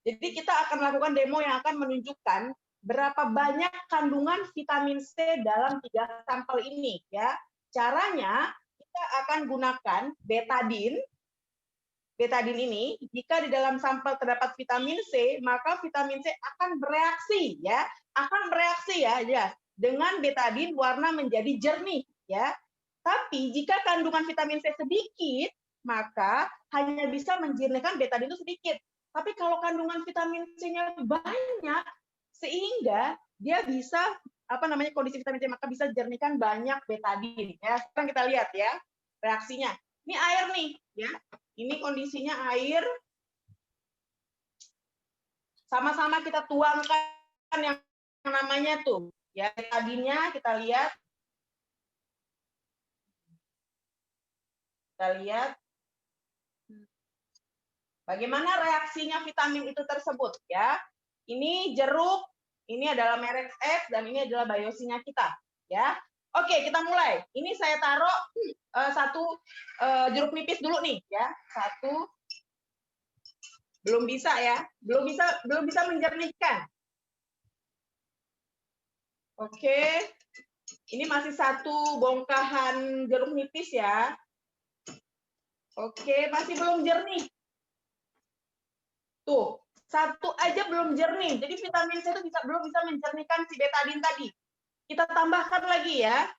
Jadi kita akan melakukan demo yang akan menunjukkan berapa banyak kandungan vitamin C dalam 3 sampel ini ya. Caranya kita akan gunakan betadine. Betadine ini, jika di dalam sampel terdapat vitamin C, maka vitamin C akan bereaksi ya, dengan betadine warna menjadi jernih ya. Tapi jika kandungan vitamin C sedikit, maka hanya bisa menjernihkan betadine itu sedikit. Tapi kalau kandungan vitamin C-nya banyak, sehingga dia bisa kondisi vitamin C maka bisa jernihkan banyak betadine ya. Sekarang kita lihat ya reaksinya. Ini air nih ya. Ini kondisinya air. Sama-sama kita tuangkan yang namanya tuh ya betadine-nya kita lihat. Kita lihat bagaimana reaksinya vitamin itu tersebut ya. Ini jeruk, ini adalah merek X, dan ini adalah biosinya kita. Ya, oke, kita mulai. Ini saya taruh satu jeruk nipis dulu nih, ya. Satu, belum bisa ya, belum bisa menjernihkan. Oke, ini masih satu bongkahan jeruk nipis ya. Oke, masih belum jernih. Tuh, satu aja belum jernih. Jadi vitamin C itu belum bisa menjernihkan si betadin tadi. Kita tambahkan lagi ya.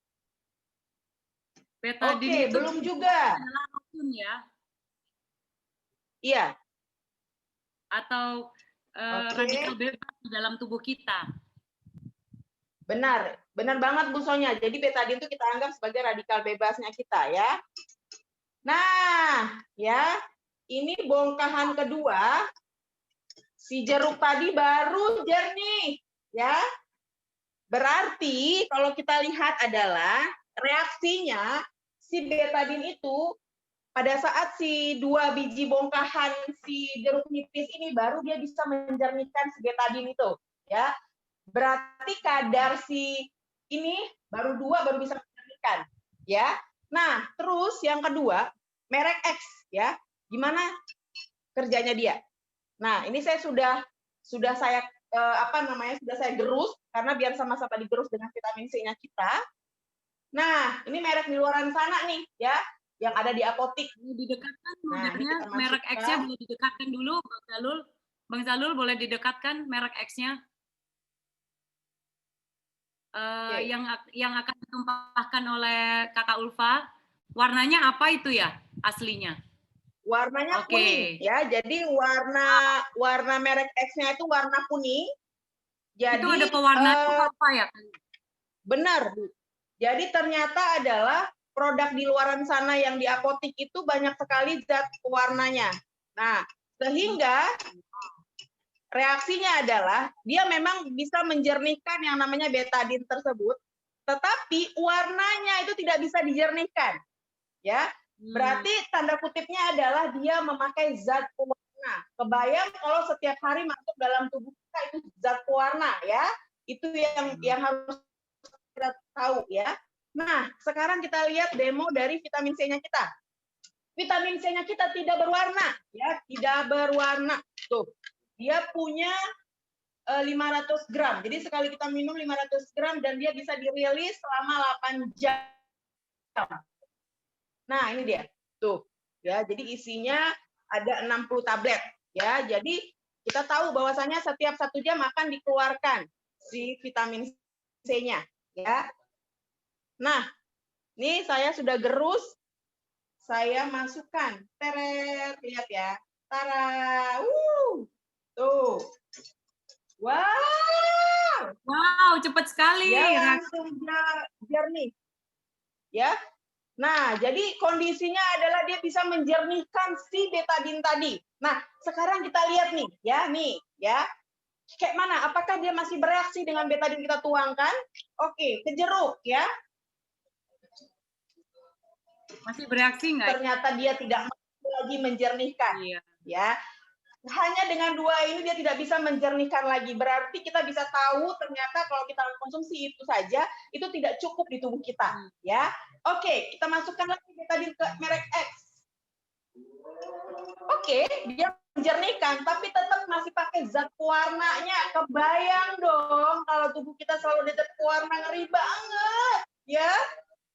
Betadin Oke, itu belum juga. adalah racun ya, Iya. atau Oke. radikal bebas di dalam tubuh kita. Benar, benar banget Bu Sonya. Jadi betadin itu kita anggap sebagai radikal bebasnya kita ya. Nah, ya, ini bongkahan kedua. Si jeruk tadi baru jernih, ya. Berarti kalau kita lihat adalah reaksinya si betadin itu pada saat si 2 biji bongkahan si jeruk nipis ini baru dia bisa menjernihkan si betadin itu, ya. Berarti kadar si ini baru 2 baru bisa menjernihkan, ya. Nah, terus yang kedua, merek X, ya. Gimana kerjanya dia? Nah, ini saya sudah saya sudah saya gerus karena biar sama-sama digerus dengan vitamin C-nya kita. Nah, ini merek di luaran sana nih, ya, yang ada di apotik. Didekatkan Nah, ini modelnya, kita merek masukkan. X-nya boleh didekatkan dulu, Bang Zalul. Bang Zalul boleh didekatkan merek X-nya. Oke. Yang akan ditumpahkan oleh Kakak Ulfa, warnanya apa itu ya aslinya? Warnanya Oke. kuning, ya. Jadi warna merek X-nya itu warna kuning. Jadi Itu ada pewarnaan apa ya? benar, Bu. Jadi ternyata adalah produk di luaran sana yang di apotik itu banyak sekali zat pewarnanya. Nah, sehingga reaksinya adalah dia memang bisa menjernihkan yang namanya betadin tersebut, tetapi warnanya itu tidak bisa dijernihkan. Ya. Berarti tanda kutipnya adalah dia memakai zat pewarna. Kebayang kalau setiap hari masuk dalam tubuh kita itu zat pewarna, ya. Itu yang harus kita tahu, ya. Nah, sekarang kita lihat demo dari vitamin C-nya kita. Vitamin C-nya kita tidak berwarna, ya, tidak berwarna. Tuh, dia punya 500 gram. Jadi sekali kita minum 500 gram dan dia bisa dirilis selama 8 jam. Nah, ini dia. Tuh, ya. Jadi isinya ada 60 tablet, ya. Jadi kita tahu bahwasanya setiap 1 jam akan dikeluarkan si vitamin C-nya, ya. Nah, ini saya sudah gerus. Saya masukkan. Teret, lihat ya. Tara. Tuh. Wow. Wow, cepat sekali. Dia langsung jernih. Ya. Nah, jadi kondisinya adalah dia bisa menjernihkan si betadin tadi. Nah, sekarang kita lihat nih, ya. Kayak mana? Apakah dia masih bereaksi dengan betadin kita tuangkan? Oke, ke jeruk, ya. Masih bereaksi nggak? Ternyata dia tidak lagi menjernihkan. Iya. Ya. Hanya dengan 2 ini dia tidak bisa menjernihkan lagi. Berarti kita bisa tahu ternyata kalau kita konsumsi itu saja itu tidak cukup di tubuh kita, ya. Oke, kita masukkan lagi betadin ke merek X. Oke, dia menjernihkan tapi tetap masih pakai zat pewarnanya. Kebayang dong kalau tubuh kita selalu ada zat pewarna, ngeri banget, ya.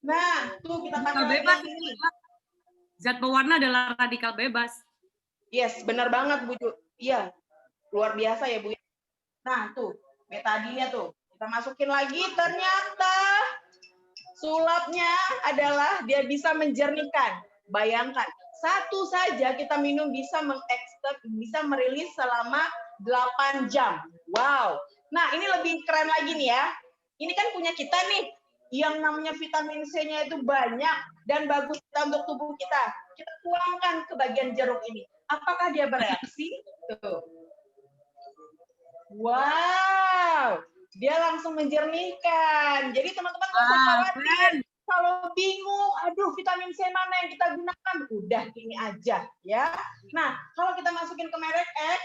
Nah, tuh kita tambah Bebas. lagi. Zat pewarna adalah radikal bebas. Yes, benar banget, Bu. Iya, luar biasa ya, Bu. Nah, tuh, betadinnya tuh. Kita masukin lagi, ternyata sulapnya adalah dia bisa menjernihkan. Bayangkan, satu saja kita minum bisa mengekstrak, bisa merilis selama 8 jam. Wow. Nah, ini lebih keren lagi nih ya. Ini kan punya kita nih, yang namanya vitamin C-nya itu banyak dan bagus untuk tubuh kita. Kita tuangkan ke bagian jeruk ini. Apakah dia bereaksi? Tuh. Wow, dia langsung menjernihkan. Jadi teman-teman nggak usah khawatir. Kalau bingung, aduh vitamin C mana yang kita gunakan? Udah ini aja, ya. Nah, kalau kita masukin ke merek X,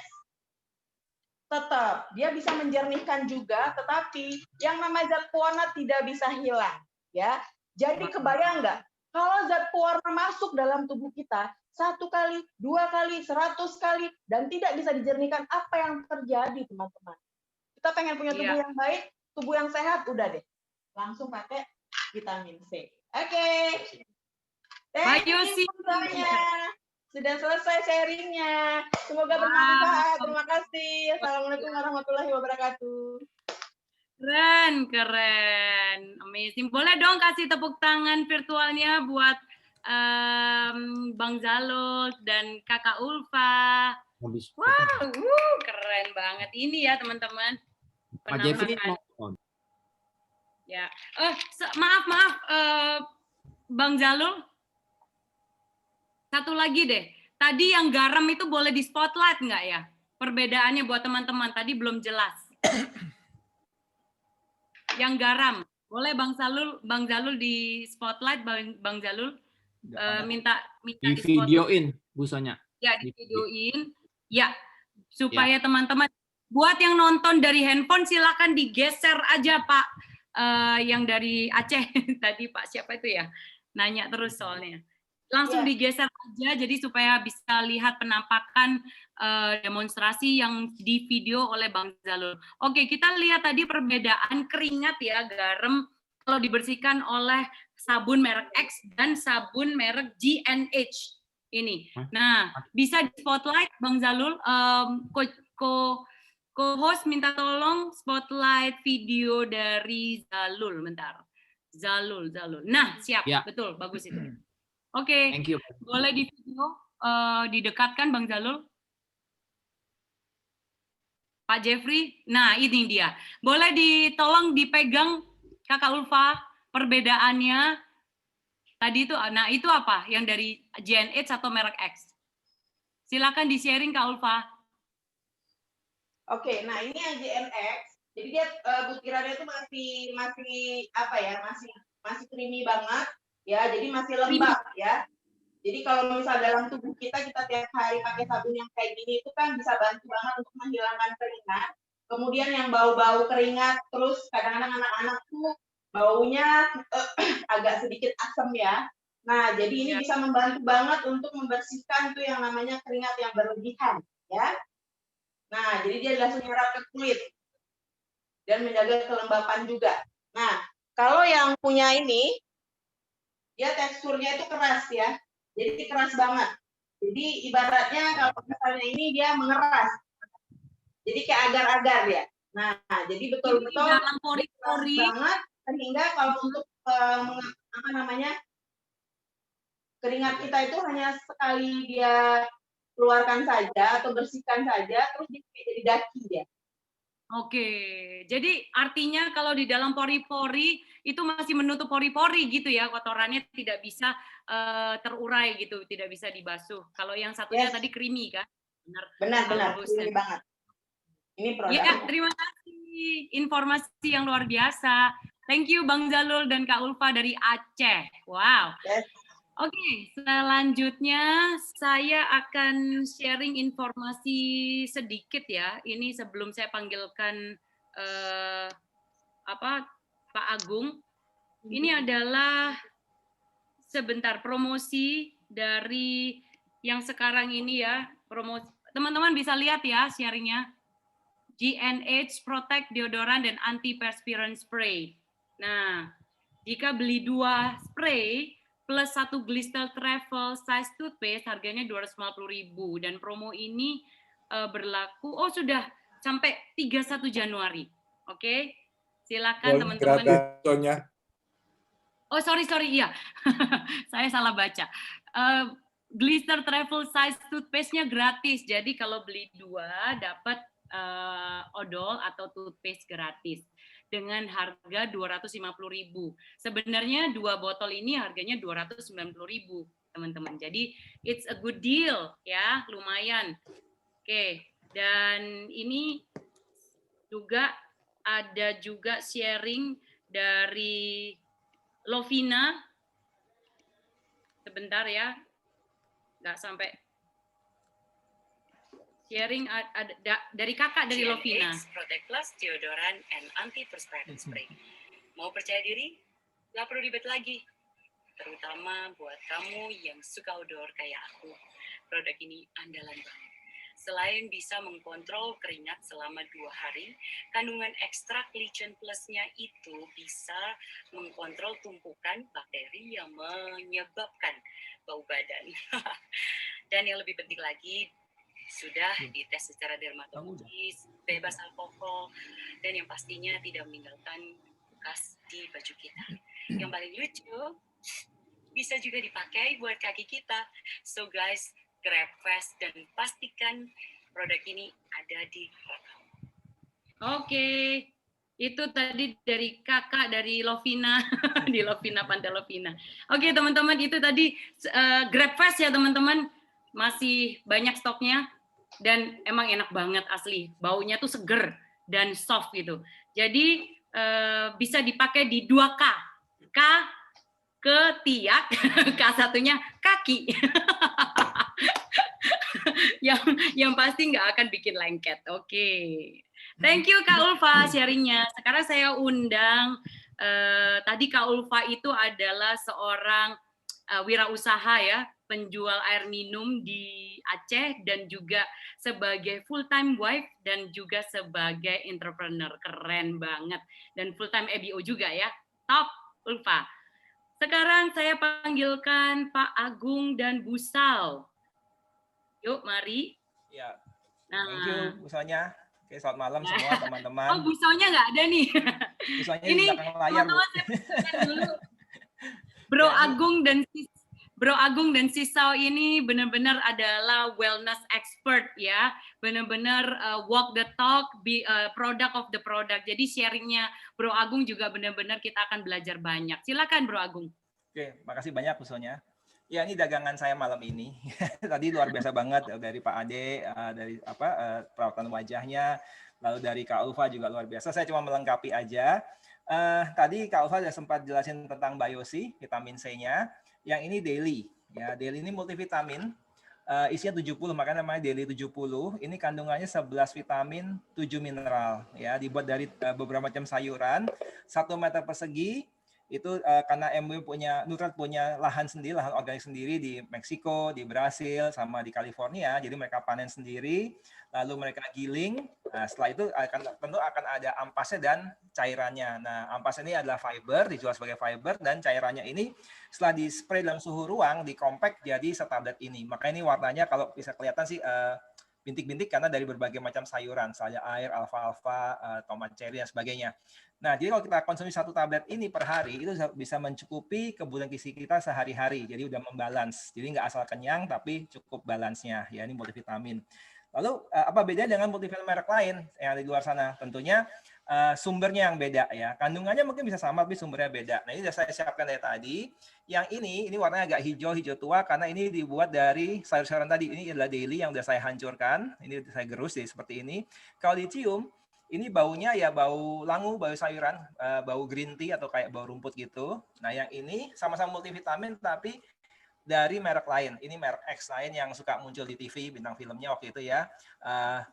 tetap dia bisa menjernihkan juga, tetapi yang namanya zat pewarna tidak bisa hilang, ya. Jadi kebayang nggak kalau zat pewarna masuk dalam tubuh kita 1 kali, 2 kali, 100 kali dan tidak bisa dijernihkan, apa yang terjadi, teman-teman? Kita pengen punya tubuh yang baik, tubuh yang sehat, udah deh, langsung pakai vitamin C. Oke. Thank you semuanya. Sudah selesai sharingnya. Semoga bermanfaat. Terima kasih. Assalamualaikum warahmatullahi wabarakatuh. Keren. Amazing. Boleh dong kasih tepuk tangan virtualnya buat Bang Zalul dan Kakak Ulfa. Wow, keren banget. Ini ya teman-teman. Pak Jeffrey Ya. Maaf, Bang Zalul. Satu lagi deh. Tadi yang garam itu boleh di spotlight nggak ya? Perbedaannya buat teman-teman. Tadi belum jelas. Yang garam. Boleh Bang Zalul di spotlight, Bang Zalul. Minta di videoin, Bu Sonya. Ya, di videoin. Ya, supaya teman-teman. Buat yang nonton dari handphone, silakan digeser aja Pak. Yang dari Aceh tadi Pak siapa itu ya? Nanya terus soalnya. Langsung digeser aja jadi supaya bisa lihat penampakan demonstrasi yang di video oleh Bang Zalul. Oke, kita lihat tadi perbedaan keringat ya, garam kalau dibersihkan oleh sabun merek X dan sabun merek GNH ini. Nah, bisa di spotlight Bang Zalul, co-host minta tolong spotlight video dari Zalul bentar. Zalul. Nah, siap. Ya. Betul, bagus itu. Oke, Thank you. boleh di video didekatkan Bang Zalul? Pak Jeffrey, nah ini dia. Boleh ditolong dipegang Kakak Ulfa perbedaannya tadi itu, nah itu apa? Yang dari GNH atau merek X? Silakan di-sharing Kak Ulfa. Oke, nah ini yang GNX. Jadi dia butirannya itu masih apa ya? Masih creamy banget. Ya, jadi masih lembab ya. Jadi kalau misal dalam tubuh kita tiap hari pakai sabun yang kayak gini itu kan bisa bantu banget untuk menghilangkan keringat. Kemudian yang bau-bau keringat, terus kadang-kadang anak-anak tuh baunya agak sedikit asam ya. Nah, jadi ini bisa membantu banget untuk membersihkan tuh yang namanya keringat yang berlebihan ya. Nah, jadi dia langsung nyerap ke kulit dan menjaga kelembapan juga. Nah, kalau yang punya ini dia teksturnya itu keras ya, jadi keras banget. Jadi ibaratnya kalau misalnya ini dia mengeras, jadi kayak agar-agar ya. Nah, jadi betul-betul dalam pori-pori banget sehingga kalau untuk keringat kita itu hanya sekali dia keluarkan saja atau bersihkan saja, terus jadi daki dia. Oke, jadi artinya kalau di dalam pori-pori itu masih menutup pori-pori gitu ya, kotorannya tidak bisa terurai gitu, tidak bisa dibasuh. Kalau yang satunya tadi creamy kan? Benar, creamy banget. Ini produknya. Ya, terima kasih informasi yang luar biasa. Thank you Bang Zalul dan Kak Ulfa dari Aceh. Wow. Yes. Oke, selanjutnya saya akan sharing informasi sedikit ya. Ini sebelum saya panggilkan Pak Agung. Ini adalah sebentar promosi dari yang sekarang ini ya. Promosi. Teman-teman bisa lihat ya sharingnya. GNH Protect Deodoran dan Antiperspirant Spray. Nah, jika beli 2 spray plus 1 Glistel Travel Size Toothpaste harganya 250.000 dan promo ini berlaku sudah sampai 31 Januari. Oke. Silakan teman-teman. Oh, sorry iya. Saya salah baca. Glister Travel Size Toothpaste-nya gratis. Jadi kalau beli 2 dapat odol atau toothpaste gratis dengan harga 250.000. Sebenarnya 2 botol ini harganya 290.000, teman-teman. Jadi it's a good deal ya, lumayan. Oke, dan ini juga ada juga sharing dari Lovina. Sebentar ya. Nggak sampai sharing dari kakak dari Lovina. Protect Plus deodoran and antiperspirant spray. Mau percaya diri? Nggak perlu ribet lagi. Terutama buat kamu yang suka odor kayak aku. Produk ini andalan banget. Selain bisa mengkontrol keringat selama 2 hari, kandungan ekstrak lichen plusnya itu bisa mengkontrol tumpukan bakteri yang menyebabkan bau badan. Dan yang lebih penting lagi, sudah dites secara dermatologis, bebas alkohol, dan yang pastinya tidak meninggalkan bekas di baju kita. Yang paling lucu, bisa juga dipakai buat kaki kita. So guys, grab fast dan pastikan produk ini ada di Rakau. Oke, itu tadi dari kakak dari Lovina, di Lovina Pantai Lovina. Oke teman-teman, itu tadi grab fast ya teman-teman, masih banyak stoknya dan emang enak banget asli, baunya tuh seger dan soft gitu. Jadi bisa dipakai di 2K, K ketiak, K satunya kaki. yang pasti nggak akan bikin lengket. Oke. Thank you Kak Ulfa sharingnya. Sekarang saya undang tadi Kak Ulfa itu adalah seorang wirausaha ya, penjual air minum di Aceh dan juga sebagai full time wife dan juga sebagai entrepreneur. Keren banget. Dan full time EBO juga ya. Top Ulfa. Sekarang saya panggilkan Pak Agung dan Bu Sal. Yuk, mari. Ya. Nah. Thank you, Bu Sonya. Oke, selamat malam semua teman-teman. Oh, Bu Sonya nggak ada nih. Bu Sonya ini di belakang layar, Bu. Dulu. Bro Agung dan Sisau ini benar-benar adalah wellness expert ya. Benar-benar walk the talk, be product of the product. Jadi sharingnya Bro Agung juga benar-benar kita akan belajar banyak. Silakan Bro Agung. Oke, makasih banyak Bu Sonya. Ya, ini dagangan saya malam ini. Tadi luar biasa banget dari Pak Ade, dari perawatan wajahnya, lalu dari Kak Ulfa juga luar biasa. Saya cuma melengkapi aja. Tadi Kak Ulfa sudah sempat jelasin tentang Biosi, vitamin C-nya. Yang ini daily. Ya, daily ini multivitamin. Isinya 70, makanya namanya daily 70. Ini kandungannya 11 vitamin, 7 mineral. Ya, dibuat dari beberapa macam sayuran. 1 meter persegi. Itu karena MW Nutrat punya lahan sendiri, lahan organik sendiri di Meksiko, di Brasil, sama di California. Jadi mereka panen sendiri, lalu mereka giling. Nah, setelah itu tentu akan ada ampasnya dan cairannya. Nah, ampas ini adalah fiber, dijual sebagai fiber, dan cairannya ini setelah di spray dalam suhu ruang, di compact jadi setablet ini. Maka ini warnanya kalau bisa kelihatan sih bintik-bintik karena dari berbagai macam sayuran, misalnya air, alfalfa, tomat cherry, dan sebagainya. Nah, jadi kalau kita konsumsi 1 tablet ini per hari, itu bisa mencukupi kebutuhan gizi kita sehari-hari. Jadi udah membalance. Jadi nggak asal kenyang, tapi cukup balance-nya. Ya, ini multivitamin. Lalu, apa bedanya dengan multivitamin merek lain yang ada di luar sana? Tentunya sumbernya yang beda ya. Kandungannya mungkin bisa sama, tapi sumbernya beda. Nah, ini sudah saya siapkan dari tadi. Yang ini warnanya agak hijau tua, karena ini dibuat dari sayur-sayuran tadi. Ini adalah daily yang sudah saya hancurkan. Ini saya gerus jadi seperti ini. Kalau dicium, ini baunya ya bau langu, bau sayuran, bau green tea atau kayak bau rumput gitu. Nah, yang ini sama-sama multivitamin tapi dari merek lain. Ini merek X lain yang suka muncul di TV, bintang filmnya waktu itu ya.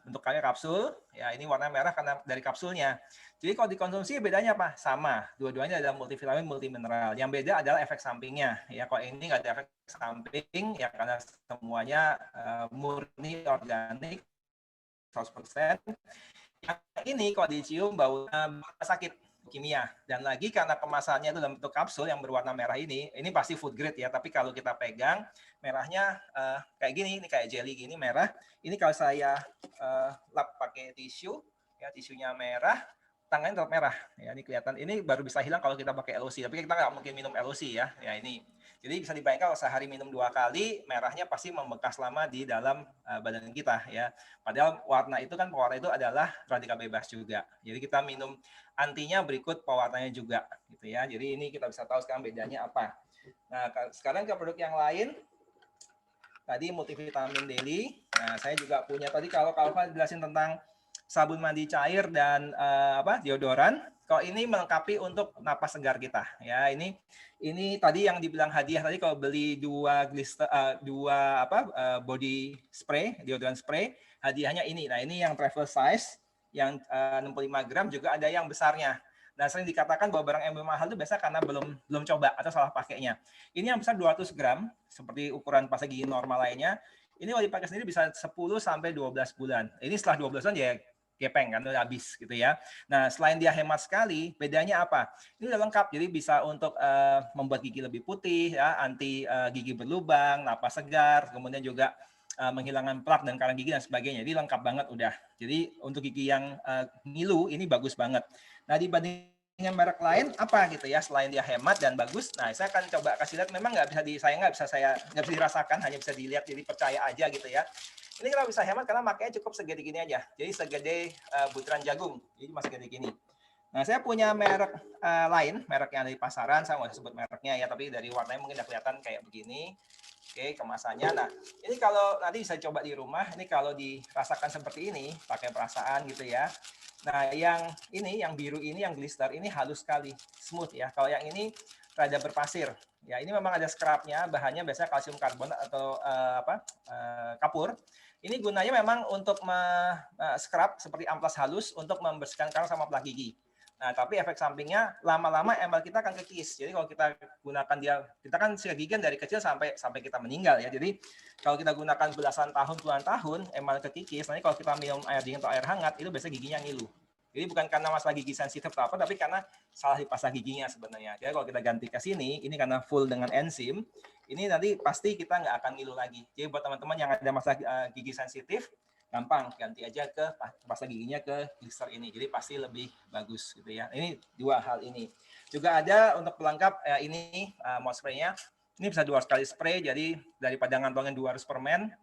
Bentukannya kapsul, ya ini warna merah karena dari kapsulnya. Jadi kalau dikonsumsi bedanya apa? Sama, dua-duanya adalah multivitamin, multimineral. Yang beda adalah efek sampingnya. Ya, kalau ini nggak ada efek samping, ya karena semuanya murni organik, 100%. Ini kalau dicium baunya sakit kimia, dan lagi karena kemasannya itu dalam bentuk kapsul yang berwarna merah ini pasti food grade ya, tapi kalau kita pegang merahnya kayak gini, ini kayak jelly gini merah. Ini kalau saya lap pakai tisu ya, tisunya merah, tangannya tetap merah ya, ini kelihatan. Ini baru bisa hilang kalau kita pakai LOC, tapi kita nggak mungkin minum LOC ya ini. Jadi bisa dibayangkan kalau sehari minum 2 kali, merahnya pasti membekas lama di dalam badan kita ya. Padahal warna itu kan pewarna itu adalah radikal bebas juga. Jadi kita minum antinya berikut pewarnanya juga gitu ya. Jadi ini kita bisa tahu sekarang bedanya apa. Nah, sekarang ke produk yang lain. Tadi multivitamin daily. Nah, saya juga punya tadi kalau Kalva jelasin tentang sabun mandi cair dan deodoran. Kalau ini melengkapi untuk napas segar kita. Ya, ini tadi yang dibilang hadiah tadi kalau beli dua body spray, deodorant spray, hadiahnya ini. Nah, ini yang travel size yang 65 gram, juga ada yang besarnya. Nah, sering dikatakan bahwa barang yang mahal itu biasa karena belum coba atau salah pakainya. Ini yang besar 200 gram, seperti ukuran pasta gigi normal lainnya. Ini kalau dipakai sendiri bisa 10 sampai 12 bulan. Ini setelah 12 bulan ya gepeng kan, udah habis gitu ya. Nah, selain dia hemat sekali, bedanya apa? Ini udah lengkap, jadi bisa untuk membuat gigi lebih putih, ya, anti gigi berlubang, napas segar, kemudian juga menghilangkan plak dan karang gigi dan sebagainya. Jadi lengkap banget udah. Jadi untuk gigi yang ngilu ini bagus banget. Nah, dibandingkan merek lain apa gitu ya, selain dia hemat dan bagus. Nah, saya akan coba kasih lihat, memang nggak bisa dirasakan, hanya bisa dilihat, jadi percaya aja gitu ya. Ini kalau bisa hemat karena makanya cukup segede gini aja. Jadi segede butiran jagung. Jadi masih segede gini. Nah, saya punya merek lain, merek yang ada di pasaran, saya nggak sebut mereknya ya, tapi dari warnanya mungkin udah kelihatan kayak begini. Oke, kemasannya. Nah, ini kalau nanti bisa coba di rumah, ini kalau dirasakan seperti ini, pakai perasaan gitu ya. Nah, yang biru ini, yang glister, ini halus sekali, smooth ya. Kalau yang ini rada berpasir. Ya, ini memang ada scrubnya, bahannya biasanya kalsium karbonat atau kapur. Ini gunanya memang untuk scrub seperti amplas halus untuk membersihkan karang sama plak gigi. Nah, tapi efek sampingnya lama-lama emal kita akan kekis. Jadi kalau kita gunakan kita kan sikat gigi dari kecil sampai kita meninggal ya. Jadi kalau kita gunakan belasan tahun, puluhan tahun, emal kekikis. Nanti kalau kita minum air dingin atau air hangat, itu biasanya giginya ngilu. Jadi bukan karena masalah gigi sensitif atau apa, tapi karena salah di pasta giginya sebenarnya. Jadi kalau kita ganti ke sini, ini karena full dengan enzim, ini nanti pasti kita nggak akan ngilu lagi. Jadi buat teman-teman yang ada masalah gigi sensitif, gampang ganti aja ke pasta giginya ke glister ini. Jadi pasti lebih bagus gitu ya. Ini dua hal ini. Juga ada untuk pelengkap ini mouth spray-nya. Ini bisa 2 kali spray, jadi daripada ngantongin 200 permen,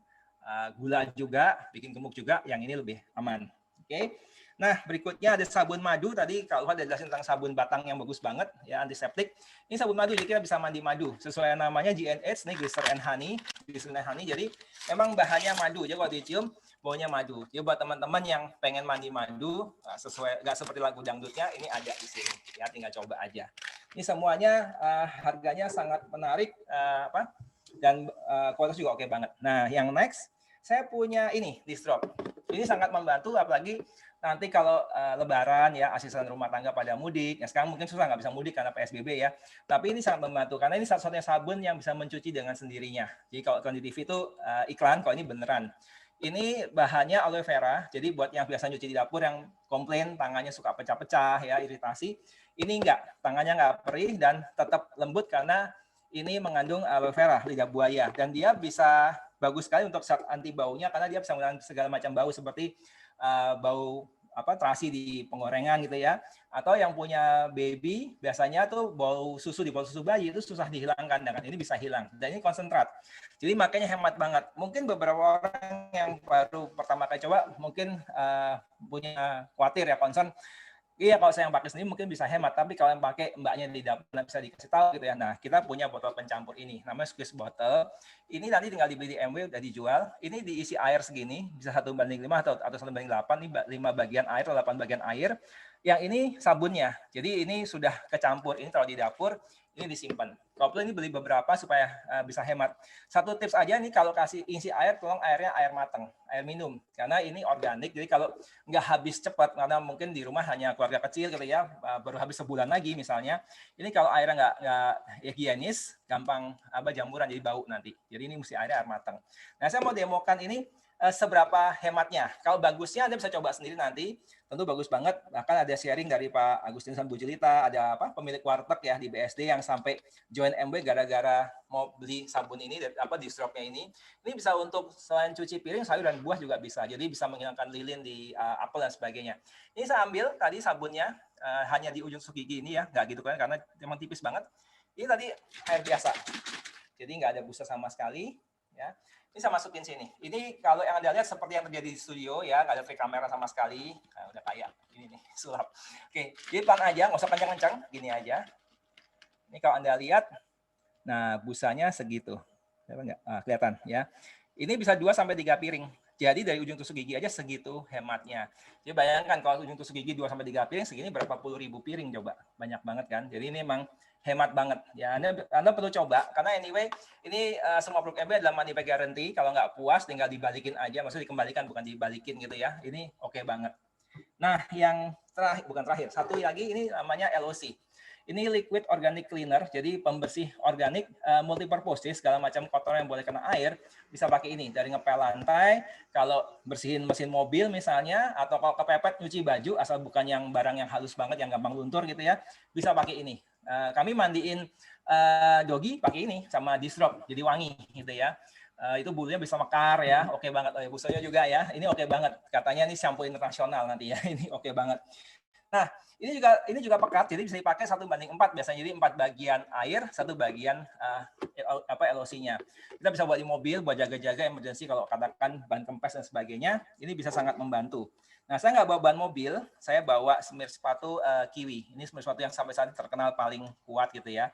gula juga, bikin gemuk juga, yang ini lebih aman. Oke. Nah, berikutnya ada sabun madu. Tadi kalau ada jelasin tentang sabun batang yang bagus banget, ya, antiseptik. Ini sabun madu, jadi kita bisa mandi madu. Sesuai namanya GNH, ini Glycerin Honey. Glycerin Honey, jadi memang bahannya madu. Jadi kalau dicium, baunya madu. Jadi buat teman-teman yang pengen mandi madu, sesuai, nggak seperti lagu dangdutnya, ini ada di sini. Ya, tinggal coba aja. Ini semuanya harganya sangat menarik, dan kualitas juga oke banget. Nah, yang next, saya punya ini, Distrop. Ini sangat membantu, apalagi nanti kalau lebaran ya, asisten rumah tangga pada mudik. Ya, sekarang mungkin susah nggak bisa mudik karena PSBB ya. Tapi ini sangat membantu karena ini satu-satunya sabun yang bisa mencuci dengan sendirinya. Jadi kalau di TV itu iklan, kalau ini beneran. Ini bahannya aloe vera. Jadi buat yang biasa nyuci di dapur yang komplain tangannya suka pecah-pecah ya, iritasi. Ini enggak, tangannya nggak perih dan tetap lembut karena ini mengandung aloe vera, lidah buaya, dan dia bisa bagus sekali untuk anti baunya karena dia bisa menghilangkan segala macam bau seperti bau terasi di penggorengan gitu ya, atau yang punya baby biasanya tuh bau susu di botol susu bayi itu susah dihilangkan, dan ini bisa hilang dan ini konsentrat, jadi makanya hemat banget. Mungkin beberapa orang yang baru pertama kali coba mungkin punya khawatir ya, concern. Iya, kalau saya yang pakai sendiri mungkin bisa hemat, tapi kalau yang pakai mbaknya di dapur bisa dikasih tahu gitu ya. Nah, kita punya botol pencampur ini, namanya squeeze bottle. Ini nanti tinggal dibeli di MW, udah dijual. Ini diisi air segini, bisa 1:5 atau 1:8. Ini 5 bagian air atau 8 bagian air. Yang ini sabunnya. Jadi ini sudah kecampur. Ini taruh di dapur, ini disimpan. Kalau perlu ini beli beberapa supaya bisa hemat. Satu tips aja nih, kalau kasih isi air, tolong airnya air matang, air minum. Karena ini organik, jadi kalau nggak habis cepat, karena mungkin di rumah hanya keluarga kecil gitu ya, baru habis sebulan lagi misalnya. Ini kalau airnya nggak higienis, gampang jamuran, jadi bau nanti. Jadi ini mesti airnya air matang. Nah, saya mau demokan ini seberapa hematnya. Kalau bagusnya Anda bisa coba sendiri nanti, tentu bagus banget. Bahkan ada sharing dari Pak Agustin Sambujilita, ada pemilik warteg ya di BSD yang sampai join MW gara-gara mau beli sabun ini, Distropnya ini. Ini bisa untuk selain cuci piring, sayur dan buah juga bisa. Jadi bisa menghilangkan lilin di apel dan sebagainya. Ini saya ambil tadi sabunnya hanya di ujung suku gigi ini ya, nggak gitu kan, karena memang tipis banget. Ini tadi air biasa, jadi nggak ada busa sama sekali ya. Ini saya masukin sini. Ini kalau yang Anda lihat seperti yang terjadi di studio ya, nggak ada trik kamera sama sekali. Nah, udah kayak ini nih, sulap. Oke, jadi pelan aja, nggak usah kencang-kencang, gini aja. Ini kalau Anda lihat, nah busanya segitu. Kelihatan ya. Ini bisa 2 sampai 3 piring. Jadi dari ujung tusuk gigi aja segitu hematnya. Jadi bayangkan kalau ujung tusuk gigi 2-3 piring, segini berapa puluh ribu piring coba. Banyak banget kan. Jadi ini memang hemat banget. Ya, Anda perlu coba. Karena anyway, ini semua produk MB adalah money back guarantee. Kalau nggak puas, tinggal dibalikin aja. Maksudnya dikembalikan, bukan dibalikin gitu ya. Ini oke banget. Nah, yang terakhir, bukan terakhir. Satu lagi, ini namanya LOC. Ini liquid organic cleaner, jadi pembersih organik multipurpose, jadi segala macam kotoran yang boleh kena air bisa pakai ini. Dari ngepel lantai, kalau bersihin mesin mobil misalnya, atau kalau kepepet nyuci baju, asal bukan yang barang yang halus banget, yang gampang luntur gitu ya, bisa pakai ini. Kami mandiin Dogi pakai ini sama Disrop, jadi wangi gitu ya. Itu bulunya bisa mekar ya, oke banget. Oh ya, busanya juga ya, ini oke banget. Katanya ini shampoo internasional nanti ya, ini oke banget. Nah, ini juga pekat, jadi bisa dipakai 1:4 biasanya, jadi 4 bagian air, 1 bagian LOC-nya. Kita bisa buat di mobil, buat jaga-jaga emergency kalau katakan ban kempes dan sebagainya, ini bisa sangat membantu. Nah, saya nggak bawa ban mobil, saya bawa semir sepatu Kiwi. Ini semir sepatu yang sampai saat ini terkenal paling kuat gitu ya.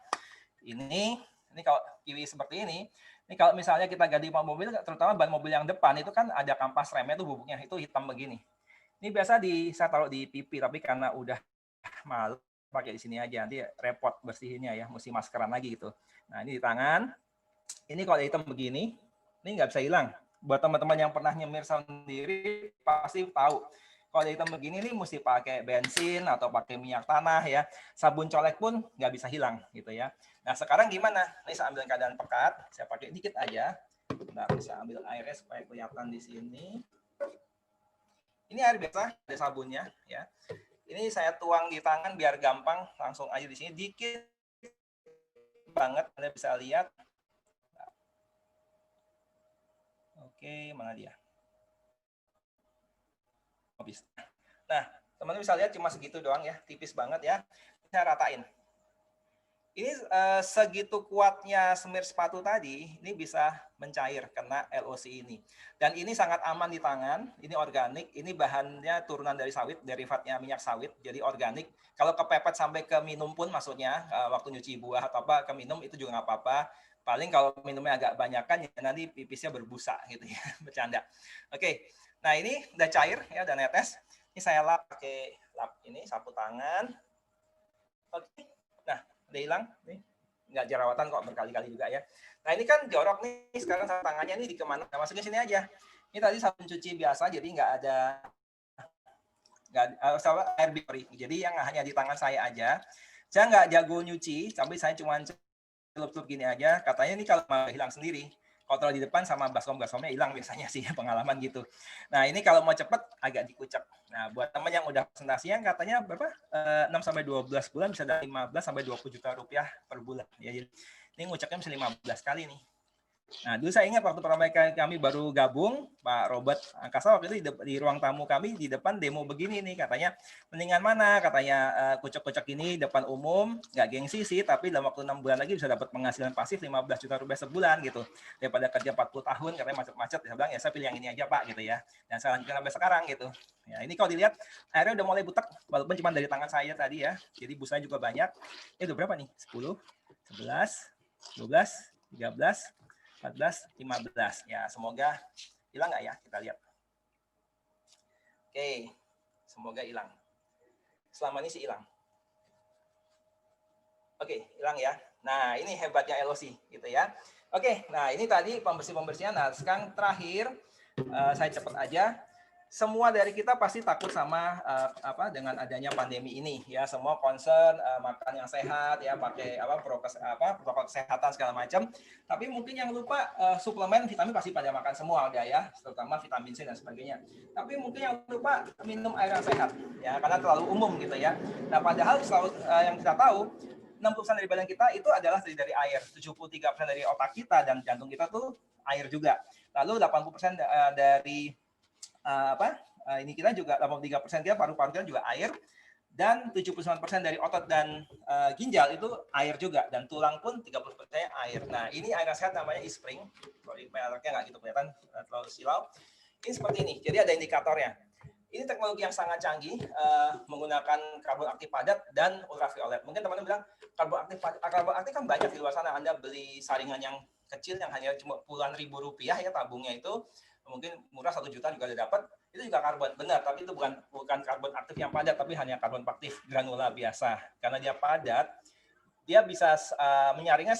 Ini kalau Kiwi seperti ini kalau misalnya kita ganti ban mobil, terutama ban mobil yang depan itu kan ada kampas remnya tuh bubuknya, itu hitam begini. Ini biasa saya taruh di pipi, tapi karena udah malu pakai di sini aja, nanti repot bersihinnya ya, mesti maskeran lagi gitu. Nah ini di tangan, ini kalau hitam begini, ini nggak bisa hilang. Buat teman-teman yang pernah nyemir sendiri pasti tahu. Kalau hitam begini nih mesti pakai bensin atau pakai minyak tanah ya. Sabun colek pun nggak bisa hilang gitu ya. Nah sekarang gimana? Ini saya ambil keadaan pekat, saya pakai dikit aja. Nah bisa ambil airnya supaya kelihatan di sini. Ini air biasa, ada sabunnya ya. Ini saya tuang di tangan biar gampang, langsung aja di sini dikit banget, Anda bisa lihat. Oke, mana dia? Habis. Nah, teman-teman bisa lihat cuma segitu doang ya, tipis banget ya. Saya ratain. Ini segitu kuatnya semir sepatu tadi, ini bisa mencair kena LOC ini. Dan ini sangat aman di tangan, ini organik, ini bahannya turunan dari sawit, derivatnya minyak sawit, jadi organik. Kalau kepepet sampai ke minum pun maksudnya, waktu nyuci buah atau apa, ke minum itu juga nggak apa-apa. Paling kalau minumnya agak banyakan, ya nanti pipisnya berbusa gitu ya, bercanda. Oke, nah ini udah cair ya, udah netes. Ini saya lap pakai lap ini, sapu tangan. Oke. Udah hilang nih, nggak jerawatan kok, berkali-kali juga ya. Nah ini kan jorok nih, sekarang tangannya ini di kemana? Nah, masukin sini aja. Ini tadi sabun cuci biasa, jadi nggak ada air bikori. Jadi yang hanya di tangan saya aja. Saya nggak jago nyuci, tapi saya cuma celup-celup gini aja. Katanya ini kalau mau hilang sendiri. Kalau di depan sama baskom-baskomnya hilang biasanya sih, pengalaman gitu. Nah ini kalau mau cepet agak dikucek. Nah buat teman yang udah presentasinya katanya berapa? 6-12 bulan bisa dari 15-20 juta rupiah per bulan. Ya, jadi ini nguceknya bisa 15 kali nih. Nah, dulu saya ingat waktu pertama kami baru gabung, Pak Robert Angkasa waktu itu di ruang tamu kami di depan demo begini nih, katanya mendingan mana, katanya kucek-kucek ini depan umum, nggak gengsi sih, tapi dalam waktu 6 bulan lagi bisa dapat penghasilan pasif 15 juta rupiah sebulan gitu, daripada kerja 40 tahun katanya macet-macet. Saya bilang ya saya pilih yang ini aja Pak gitu ya, dan saya lanjutkan sampai sekarang gitu. Ya ini kalau dilihat airnya udah mulai butek, walaupun cuma dari tangan saya tadi ya, jadi busanya juga banyak. Itu berapa nih? 10, 11, 12, 13, 14, 15. Ya, semoga hilang nggak ya? Kita lihat. Oke, semoga hilang. Selama ini sih hilang. Oke, hilang ya. Nah, ini hebatnya LOC gitu ya. Oke, nah ini tadi pembersih-pembersihan. Nah, sekarang terakhir, saya cepat aja. Semua dari kita pasti takut sama dengan adanya pandemi ini ya, semua concern makan yang sehat ya, pakai protokol kesehatan segala macam. Tapi mungkin yang lupa suplemen vitamin pasti pada makan semua udah ya, terutama vitamin C dan sebagainya. Tapi mungkin yang lupa minum air yang sehat ya, karena terlalu umum gitu ya. Nah, padahal yang kita tahu 60% dari badan kita itu adalah dari air, 73% dari otak kita dan jantung kita tuh air juga. Lalu 80% dari ini kita juga 83% dia paru-paru kita juga air, dan 79% dari otot dan ginjal itu air juga, dan tulang pun 30% air. Nah ini air sehat namanya e-spring. Sorry mereknya nggak gitu kelihatan, terlalu silau. Ini seperti ini, jadi ada indikatornya. Ini teknologi yang sangat canggih, menggunakan karbon aktif padat dan ultraviolet. Mungkin teman-teman bilang karbon aktif kan banyak di luar sana. Anda beli saringan yang kecil yang hanya cuma puluhan ribu rupiah ya tabungnya itu. mungkin murah 1 juta juga udah dapat, itu juga karbon, benar, tapi itu bukan karbon aktif yang padat, tapi hanya karbon aktif granula biasa. Karena dia padat, dia bisa menyaringnya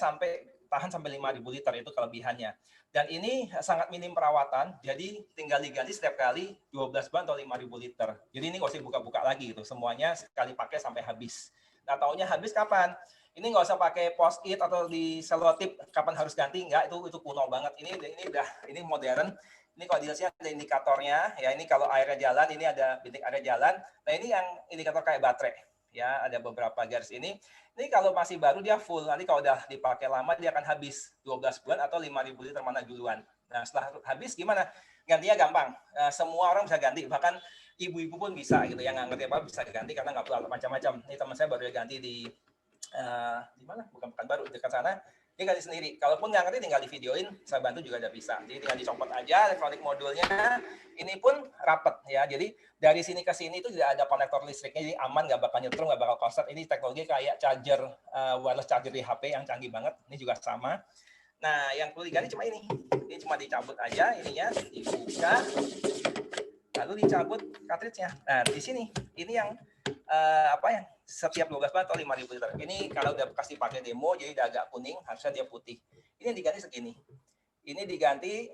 tahan sampai 5.000 liter, itu kelebihannya. Dan ini sangat minim perawatan, jadi tinggal diganti setiap kali 12 bulan atau 5.000 liter. Jadi ini nggak usah buka-buka lagi gitu, semuanya sekali pakai sampai habis. Nah, taunya habis kapan? Ini nggak usah pakai post-it atau di selotip kapan harus ganti, nggak, itu kuno banget. Ini modern. Ini kalau dilihat ada indikatornya, ya ini kalau airnya jalan, ini ada bintik airnya jalan. Nah ini yang indikator kayak baterai, ya ada beberapa garis ini. Ini kalau masih baru dia full, nanti kalau udah dipakai lama dia akan habis 12 bulan atau 5.000 liter mana duluan. Nah setelah habis gimana? Gantinya gampang, semua orang bisa ganti, bahkan ibu-ibu pun bisa gitu, yang nggak ngerti apa bisa ganti karena nggak perlu macam-macam. Ini teman saya baru ganti di mana? Bukan baru dekat sana. Dia ganti sendiri. Kalaupun nggak ngerti tinggal di videoin, saya bantu juga udah bisa. Jadi tinggal dicopot aja elektronik modulnya. Ini pun rapet ya. Jadi dari sini ke sini itu tidak ada konektor listriknya, jadi aman, nggak bakal nyetrum, nggak bakal koset. Ini teknologi kayak charger, wireless charger di HP yang canggih banget. Ini juga sama. Nah, yang perlu diganti cuma ini. Ini cuma dicabut aja, ininya dibuka, lalu dicabut cartridge-nya. Nah, di sini ini yang yang setiap 12 bulan atau 5.000 liter. Ini kalau udah bekas dipakai demo, jadi udah agak kuning, harusnya dia putih. Ini yang diganti segini. Ini diganti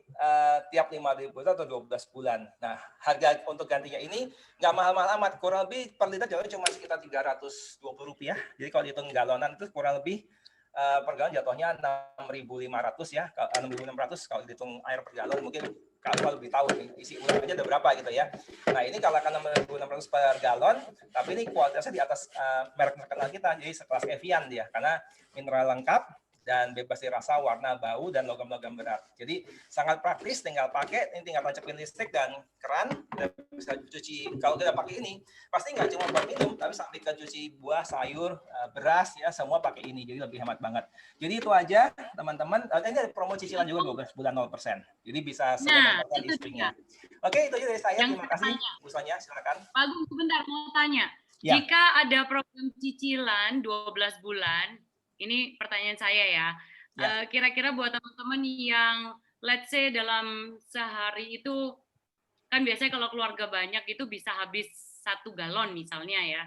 tiap 5.000 liter atau 12 bulan. Nah, harga untuk gantinya ini nggak mahal-mahal amat. Kurang lebih per liter jatuhnya cuma sekitar Rp320. Jadi kalau dihitung galonan itu kurang lebih per galon jatuhnya 6.500 ya. 6.600 kalau dihitung air per galon, mungkin kalau lebih tahu nih, isi ulang aja ada berapa gitu ya. Nah ini kalau akan 6.600 per galon, tapi ini kualitasnya di atas merek terkenal kita, jadi sekelas Evian dia, karena mineral lengkap dan bebas dari rasa, warna, bau, dan logam-logam berat. Jadi sangat praktis, tinggal pakai, ini tinggal tancapin listrik dan keran, dan bisa cuci. Kalau kita pakai ini, pasti nggak cuma buat minum, tapi sampai ke cuci buah, sayur, beras, ya semua pakai ini, jadi lebih hemat banget. Jadi itu aja, teman-teman. Ini ada promo cicilan juga 12 bulan 0%. Jadi bisa segera istrinya. Oke, itu aja dari saya. Terima kasih, Bu Sonia. Silakan. Pak Agung, sebentar mau tanya. Ya. Jika ada program cicilan 12 bulan, ini pertanyaan saya ya. Kira-kira buat teman-teman yang let's say dalam sehari itu kan biasanya kalau keluarga banyak itu bisa habis 1 galon misalnya ya.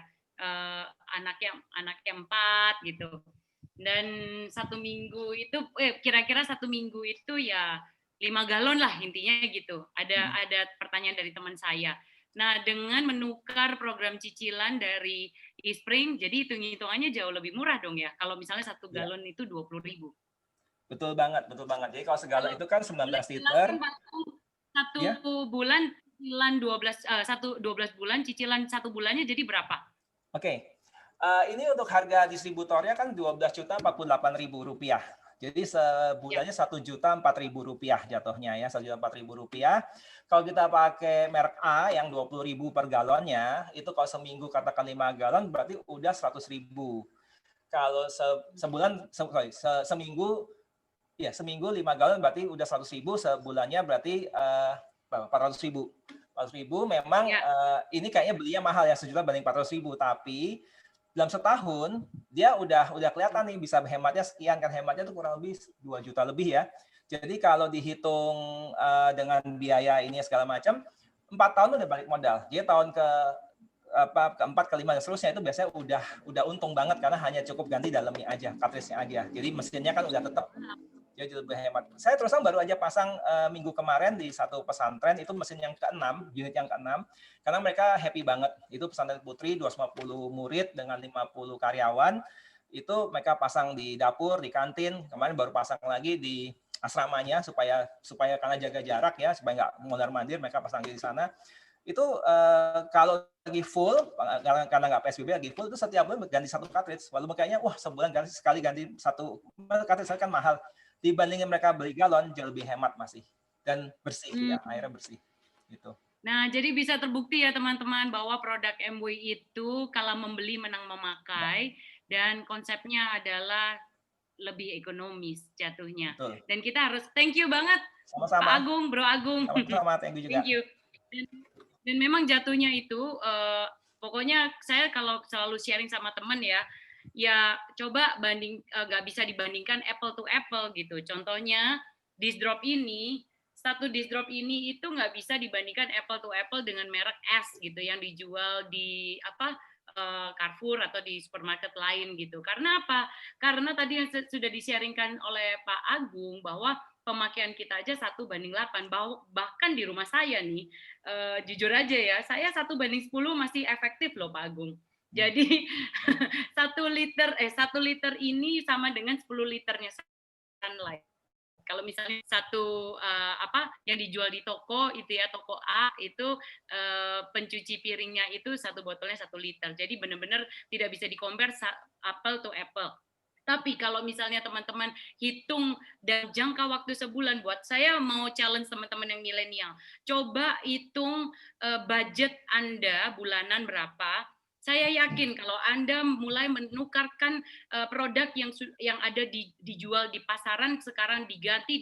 Anaknya 4 gitu. Dan 1 minggu itu kira-kira 1 minggu itu ya 5 galon lah intinya gitu. Ada pertanyaan dari teman saya. Nah, dengan menukar program cicilan dari eSpring, jadi hitung-hitungannya jauh lebih murah dong ya. Kalau misalnya 1 galon itu 20.000. Betul banget, betul banget. Jadi kalau segalon itu kan 19 liter. 1 bulan cicilan 12 bulan, cicilan 1 bulannya jadi berapa? Oke. Ini untuk harga distributornya kan Rp12.048.000. Jadi sebulannya Rp1.004.000 jatuhnya ya, Rp1.004.000. Kalau kita pakai merek A yang 20.000 per galonnya, itu kalau seminggu katakan 5 galon berarti udah 100.000. Kalau seminggu 5 galon berarti udah 100.000, sebulannya berarti 400.000. 400.000 memang ini kayaknya belinya mahal ya, 1 juta banding 400.000, tapi dalam setahun dia udah kelihatan nih bisa hematnya sekian, kan hematnya tuh kurang lebih 2 juta lebih ya. Jadi kalau dihitung dengan biaya ini segala macam, 4 tahun udah balik modal. Jadi tahun keempat, kelima dan seterusnya itu biasanya udah untung banget karena hanya cukup ganti dalamnya aja, cartridge-nya aja. Jadi mesinnya kan udah tetap. Jadi lebih hemat. Saya terus terang baru aja pasang minggu kemarin di satu pesantren, itu mesin yang ke-6, unit yang ke-6, karena mereka happy banget. Itu pesantren putri, 250 murid dengan 50 karyawan, itu mereka pasang di dapur, di kantin, kemarin baru pasang lagi di asramanya, supaya karena jaga jarak ya, supaya nggak mondar-mandir, mereka pasang di sana. Itu kalau lagi full, karena nggak PSBB lagi full, itu setiap bulan ganti 1 cartridge. Walaupun kayaknya, wah sebulan sekali ganti 1 cartridge kan mahal. Dibandingin mereka beli galon jauh lebih hemat masih, dan bersih ya, airnya bersih gitu. Nah, jadi bisa terbukti ya teman-teman bahwa produk MWI itu kalau membeli menang memakai, dan konsepnya adalah lebih ekonomis jatuhnya. Betul. Dan kita harus thank you banget sama-sama. Pak Agung, Bro Agung. Sama-sama, thank you juga. Thank you. Dan memang jatuhnya itu pokoknya saya kalau selalu sharing sama teman ya coba nggak bisa dibandingkan apple to apple gitu. Contohnya, Disk Drop ini satu disk drop ini itu nggak bisa dibandingkan apple to apple dengan merek S gitu yang dijual di Carrefour atau di supermarket lain gitu. Karena apa? Karena tadi yang sudah di-sharingkan oleh Pak Agung bahwa pemakaian kita aja 1:8, bahkan di rumah saya nih, jujur aja ya, saya 1:10 masih efektif loh Pak Agung. Jadi 1 liter ini sama dengan 10 liternya Sunlight. Kalau misalnya yang dijual di toko itu ya, toko A itu pencuci piringnya itu satu botolnya 1 liter. Jadi benar-benar tidak bisa di-compare apple to apple. Tapi kalau misalnya teman-teman hitung dan jangka waktu sebulan, buat saya mau challenge teman-teman yang milenial, coba hitung budget Anda bulanan berapa. Saya yakin kalau Anda mulai menukarkan produk yang ada dijual di pasaran sekarang diganti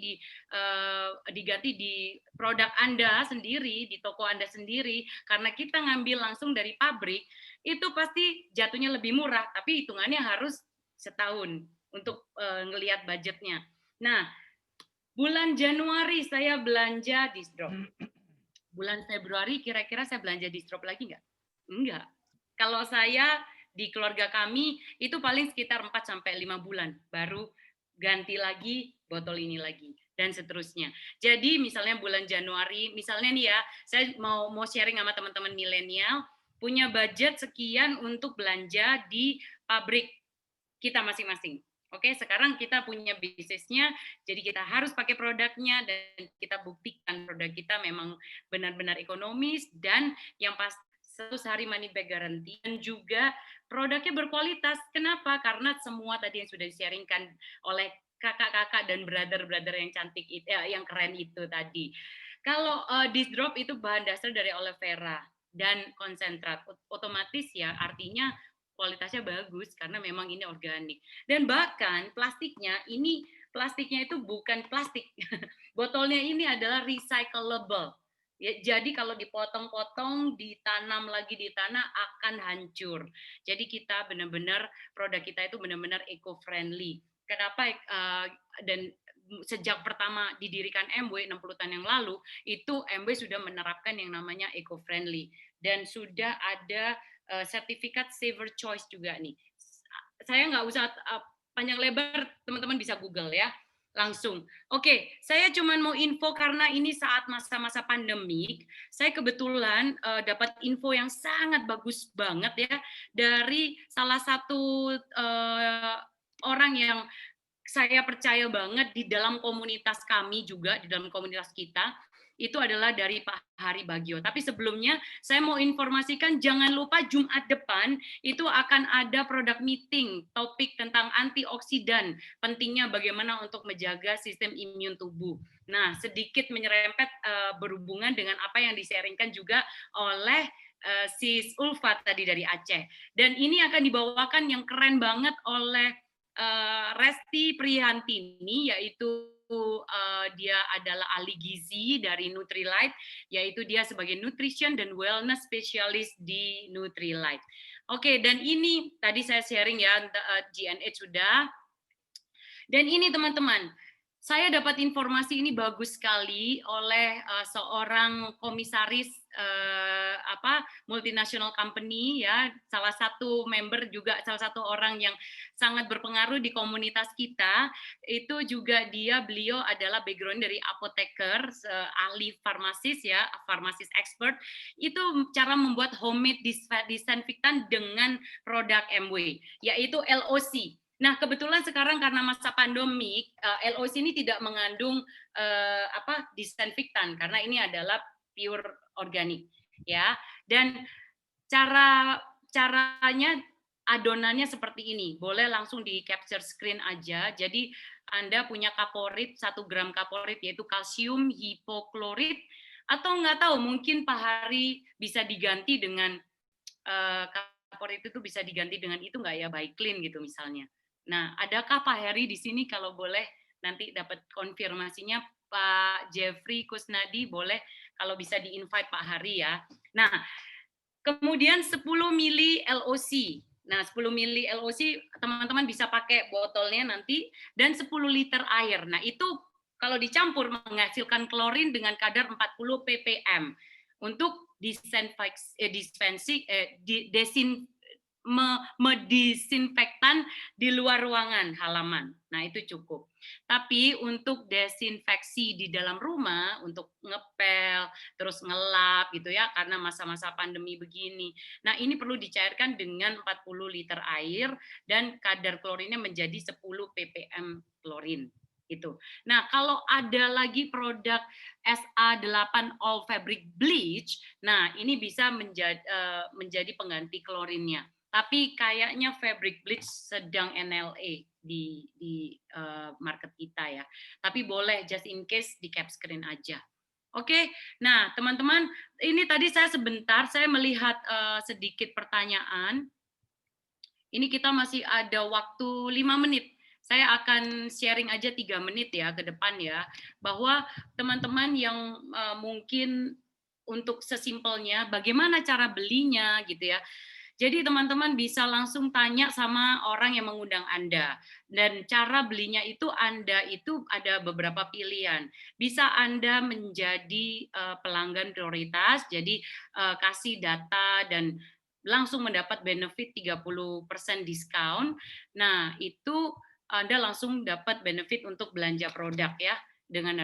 di produk Anda sendiri, di toko Anda sendiri, karena kita ngambil langsung dari pabrik, itu pasti jatuhnya lebih murah, tapi hitungannya harus setahun untuk ngelihat budgetnya. Nah, bulan Januari saya belanja disk drop. Bulan Februari kira-kira saya belanja disk drop lagi nggak? Enggak. Kalau saya di keluarga kami itu paling sekitar 4-5 bulan baru ganti lagi botol ini lagi dan seterusnya. Jadi misalnya bulan Januari, misalnya nih ya, saya mau sharing sama teman-teman milenial, punya budget sekian untuk belanja di pabrik kita masing-masing. Oke, sekarang kita punya bisnisnya, jadi kita harus pakai produknya dan kita buktikan produk kita memang benar-benar ekonomis dan yang pasti 100 hari money back guarantee, dan juga produknya berkualitas. Kenapa? Karena semua tadi yang sudah di-sharingkan oleh kakak-kakak dan brother-brother yang cantik itu, yang keren itu tadi. Kalau disk drop itu bahan dasar dari aloe vera dan konsentrat, otomatis ya artinya kualitasnya bagus karena memang ini organik. Dan bahkan plastiknya itu bukan plastik. Botolnya ini adalah recyclable. Ya, jadi kalau dipotong-potong, ditanam lagi di tanah akan hancur. Jadi kita benar-benar produk kita itu benar-benar eco-friendly. Kenapa? Dan sejak pertama didirikan MW 60 tahun yang lalu, itu MW sudah menerapkan yang namanya eco-friendly dan sudah ada sertifikat Saver Choice juga nih. Saya nggak usah panjang lebar, teman-teman bisa Google ya. Langsung. Oke, saya cuma mau info karena ini saat masa-masa pandemik, saya kebetulan dapat info yang sangat bagus banget ya dari salah satu orang yang saya percaya banget di dalam komunitas kami juga, di dalam komunitas kita, itu adalah dari Pak Hari Bagio. Tapi sebelumnya saya mau informasikan jangan lupa Jumat depan itu akan ada produk meeting topik tentang antioksidan, pentingnya bagaimana untuk menjaga sistem imun tubuh. Nah, sedikit menyerempet berhubungan dengan apa yang di-sharingkan juga oleh Sis Ulfa tadi dari Aceh. Dan ini akan dibawakan yang keren banget oleh Resti Prihantini, yaitu dia adalah ahli gizi dari Nutrilite, yaitu dia sebagai nutrition dan wellness specialist di Nutrilite. Oke, dan ini tadi saya sharing ya, GNH sudah. Dan ini teman-teman, saya dapat informasi ini bagus sekali oleh seorang komisaris multinational company ya, salah satu member juga, salah satu orang yang sangat berpengaruh di komunitas kita. Itu juga beliau adalah background dari apoteker, ahli farmasis ya, farmasis expert. Itu cara membuat homemade disinfektan dengan produk MW, yaitu LOC. Nah, kebetulan sekarang karena masa pandemik, LOC ini tidak mengandung disinfektan karena ini adalah pure organik, ya. Dan caranya adonannya seperti ini. Boleh langsung di capture screen aja. Jadi Anda punya kaporit, 1 gram kaporit yaitu kalsium hipoklorit, atau nggak tahu mungkin Pak Hari bisa diganti dengan kaporit itu bisa diganti dengan itu nggak ya, Baiklin gitu misalnya. Nah, adakah Pak Heri di sini kalau boleh nanti dapat konfirmasinya Pak Jeffrey Kusnadi, boleh kalau bisa di-invite Pak Hari ya. Nah, kemudian 10 mili LOC. Nah, 10 mili LOC teman-teman bisa pakai botolnya nanti dan 10 liter air. Nah, itu kalau dicampur menghasilkan klorin dengan kadar 40 ppm untuk disinfektan di luar ruangan halaman. Nah, itu cukup. Tapi untuk desinfeksi di dalam rumah, untuk ngepel, terus ngelap gitu ya, karena masa-masa pandemi begini. Nah, ini perlu dicairkan dengan 40 liter air dan kadar klorinnya menjadi 10 ppm klorin. Gitu. Nah, kalau ada lagi produk SA8 All Fabric Bleach, nah ini bisa menjadi pengganti klorinnya. Tapi kayaknya fabric bleach sedang NLA di market kita ya. Tapi boleh just in case di cap screen aja. Oke, nah teman-teman, ini tadi saya sebentar, saya melihat sedikit pertanyaan. Ini kita masih ada waktu 5 menit. Saya akan sharing aja 3 menit ya ke depan ya. Bahwa teman-teman yang mungkin untuk sesimpelnya, bagaimana cara belinya gitu ya. Jadi teman-teman bisa langsung tanya sama orang yang mengundang Anda. Dan cara belinya itu Anda itu ada beberapa pilihan. Bisa Anda menjadi pelanggan prioritas, jadi kasih data dan langsung mendapat benefit 30% diskon. Nah, itu Anda langsung dapat benefit untuk belanja produk ya. Dengan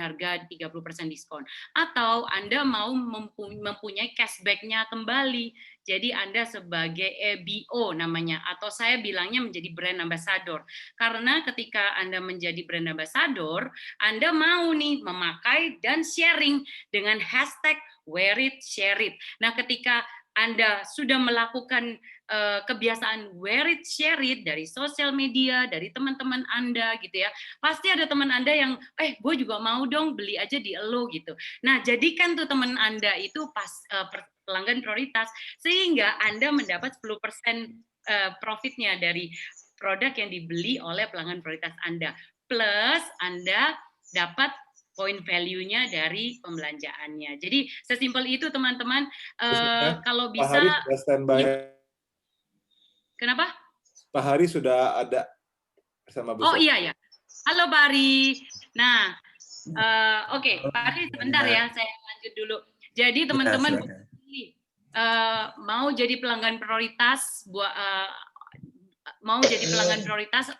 harga 30% diskon. Atau Anda mau mempunyai cashback-nya kembali. Jadi Anda sebagai EBO namanya, atau saya bilangnya menjadi brand ambassador. Karena ketika Anda menjadi brand ambassador, Anda mau nih memakai dan sharing dengan hashtag wear it, share it. Nah, ketika Anda sudah melakukan kebiasaan wear it, share it dari sosial media, dari teman-teman Anda gitu ya, pasti ada teman Anda yang, gue juga mau dong beli aja di Elo gitu. Nah, jadikan tuh teman Anda itu pelanggan prioritas, sehingga Anda mendapat 10% profitnya dari produk yang dibeli oleh pelanggan prioritas Anda. Plus Anda dapat poin value-nya dari pembelanjaannya. Jadi sesimpel itu teman-teman. Kalau bisa. Pak Hari sudah standby. Kenapa? Pak Hari sudah ada bersama Bu. Oh iya ya. Halo Pak Hari. Nah, oke, Pak Hari sebentar ya, saya lanjut dulu. Jadi teman-teman mau jadi pelanggan prioritas, mau jadi pelanggan prioritas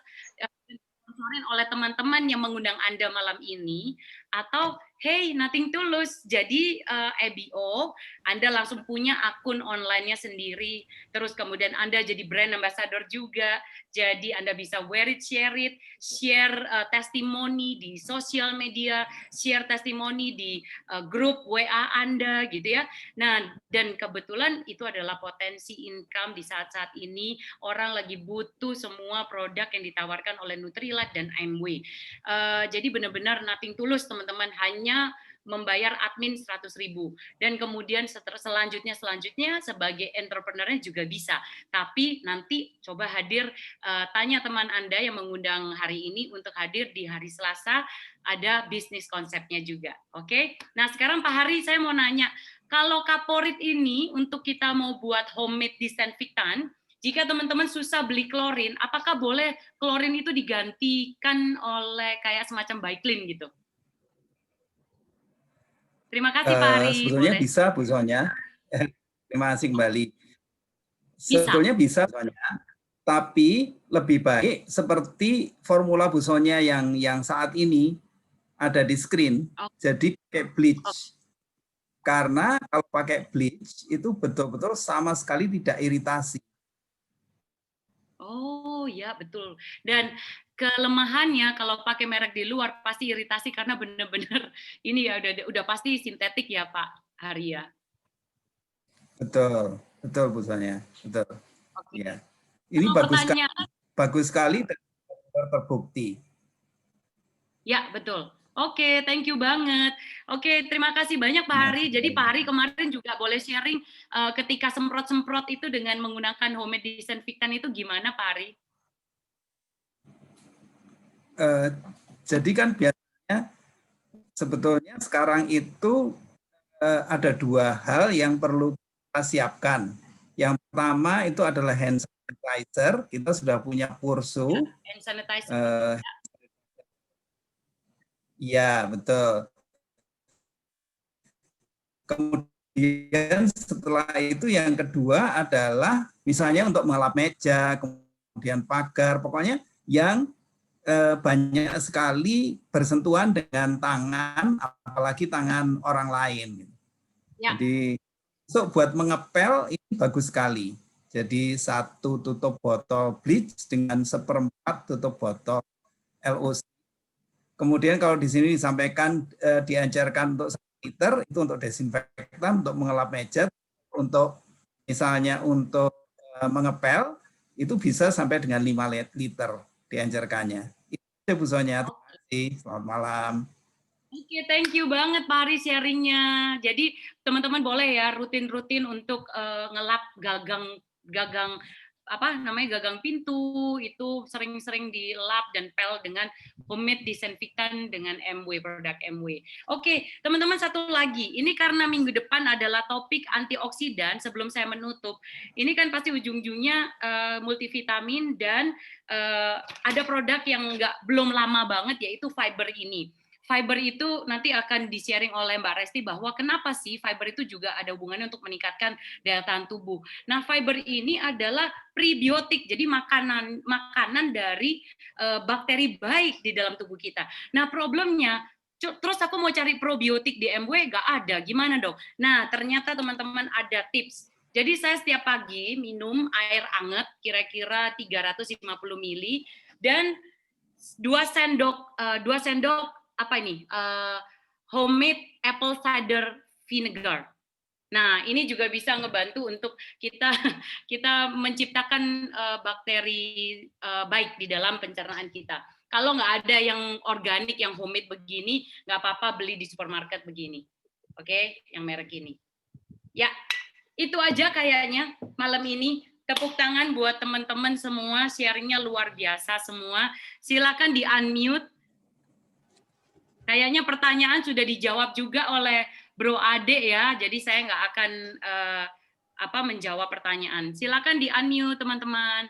oleh teman-teman yang mengundang Anda malam ini, atau hey, nothing tulus, jadi EBO, Anda langsung punya akun online-nya sendiri, terus kemudian Anda jadi brand ambassador juga, jadi Anda bisa wear it, share testimoni di sosial media, share testimoni di grup WA Anda gitu ya. Nah, dan kebetulan itu adalah potensi income di saat-saat ini, orang lagi butuh semua produk yang ditawarkan oleh Nutrilite dan IMW. Jadi benar-benar nothing tulus teman-teman, hanya membayar admin 100.000 dan kemudian selanjutnya sebagai entrepreneur-nya juga bisa. Tapi nanti coba hadir, tanya teman Anda yang mengundang hari ini untuk hadir di hari Selasa, ada bisnis konsepnya juga. Oke. Nah, sekarang Pak Hari saya mau nanya, kalau Kaporit ini untuk kita mau buat homemade disinfektan, jika teman-teman susah beli klorin, apakah boleh klorin itu digantikan oleh kayak semacam Baiklin gitu? Terima kasih Pak Hari. Sebetulnya boleh? Bisa Bu Sonya. Terima kasih kembali. Sebetulnya bisa Sonya, tapi lebih baik seperti formula Bu Sonya yang saat ini ada di screen. Jadi pakai bleach. Karena kalau pakai bleach itu betul-betul sama sekali tidak iritasi. Oh ya betul. Dan kelemahannya kalau pakai merek di luar pasti iritasi karena benar-benar ini ya udah pasti sintetik ya Pak Hari ya. Betul Bu Sonya, betul. Okay. Ya. Ini bagus sekali dan terbukti. Ya betul. Oke, thank you banget. Oke, terima kasih banyak Pak Hari. Jadi Pak Hari kemarin juga boleh sharing ketika semprot-semprot itu dengan menggunakan homemade disinfektan itu gimana Pak Hari? Jadi kan biasanya sebetulnya sekarang itu ada dua hal yang perlu kita siapkan. Yang pertama itu adalah hand sanitizer. Kita sudah punya Pursu. Hand sanitizer. Iya, betul. Kemudian setelah itu yang kedua adalah misalnya untuk mengelap meja, kemudian pagar, pokoknya yang banyak sekali bersentuhan dengan tangan, apalagi tangan orang lain. Ya. Jadi buat mengepel ini bagus sekali. Jadi 1 tutup botol bleach dengan 1/4 tutup botol LOC. Kemudian kalau di sini disampaikan diajarkan untuk 1 liter itu untuk desinfektan, untuk mengelap meja, untuk misalnya untuk mengepel itu bisa sampai dengan 5 liter diajarkannya. Itu Bu Sonia. Terima kasih. Selamat malam. Oke, thank you banget Pak Ari sharingnya. Jadi teman-teman boleh ya rutin-rutin untuk ngelap gagang apa namanya gagang pintu itu sering-sering dilap dan pel dengan homemade disinfektan dengan MW, produk MW. Oke, teman-teman satu lagi. Ini karena minggu depan adalah topik antioksidan. Sebelum saya menutup, ini kan pasti ujung-ujungnya multivitamin dan ada produk yang belum lama banget yaitu fiber ini. Fiber itu nanti akan di-sharing oleh Mbak Resti bahwa kenapa sih fiber itu juga ada hubungannya untuk meningkatkan daya tahan tubuh. Nah, fiber ini adalah prebiotik, jadi makanan dari bakteri baik di dalam tubuh kita. Nah, problemnya, terus aku mau cari probiotik di MW, nggak ada. Gimana dong? Nah, ternyata teman-teman ada tips. Jadi saya setiap pagi minum air hangat kira-kira 350 ml dan 2 sendok apa ini homemade apple cider vinegar. Nah, ini juga bisa ngebantu untuk kita menciptakan bakteri baik di dalam pencernaan kita. Kalau nggak ada yang organik, yang homemade begini, nggak apa-apa beli di supermarket begini. Oke, yang merek ini. Ya, itu aja kayaknya malam ini. Tepuk tangan buat teman-teman semua, sharingnya luar biasa semua. Silakan di-unmute. Kayaknya pertanyaan sudah dijawab juga oleh Bro Ade ya, jadi saya nggak akan menjawab pertanyaan. Silakan di-unmute teman-teman.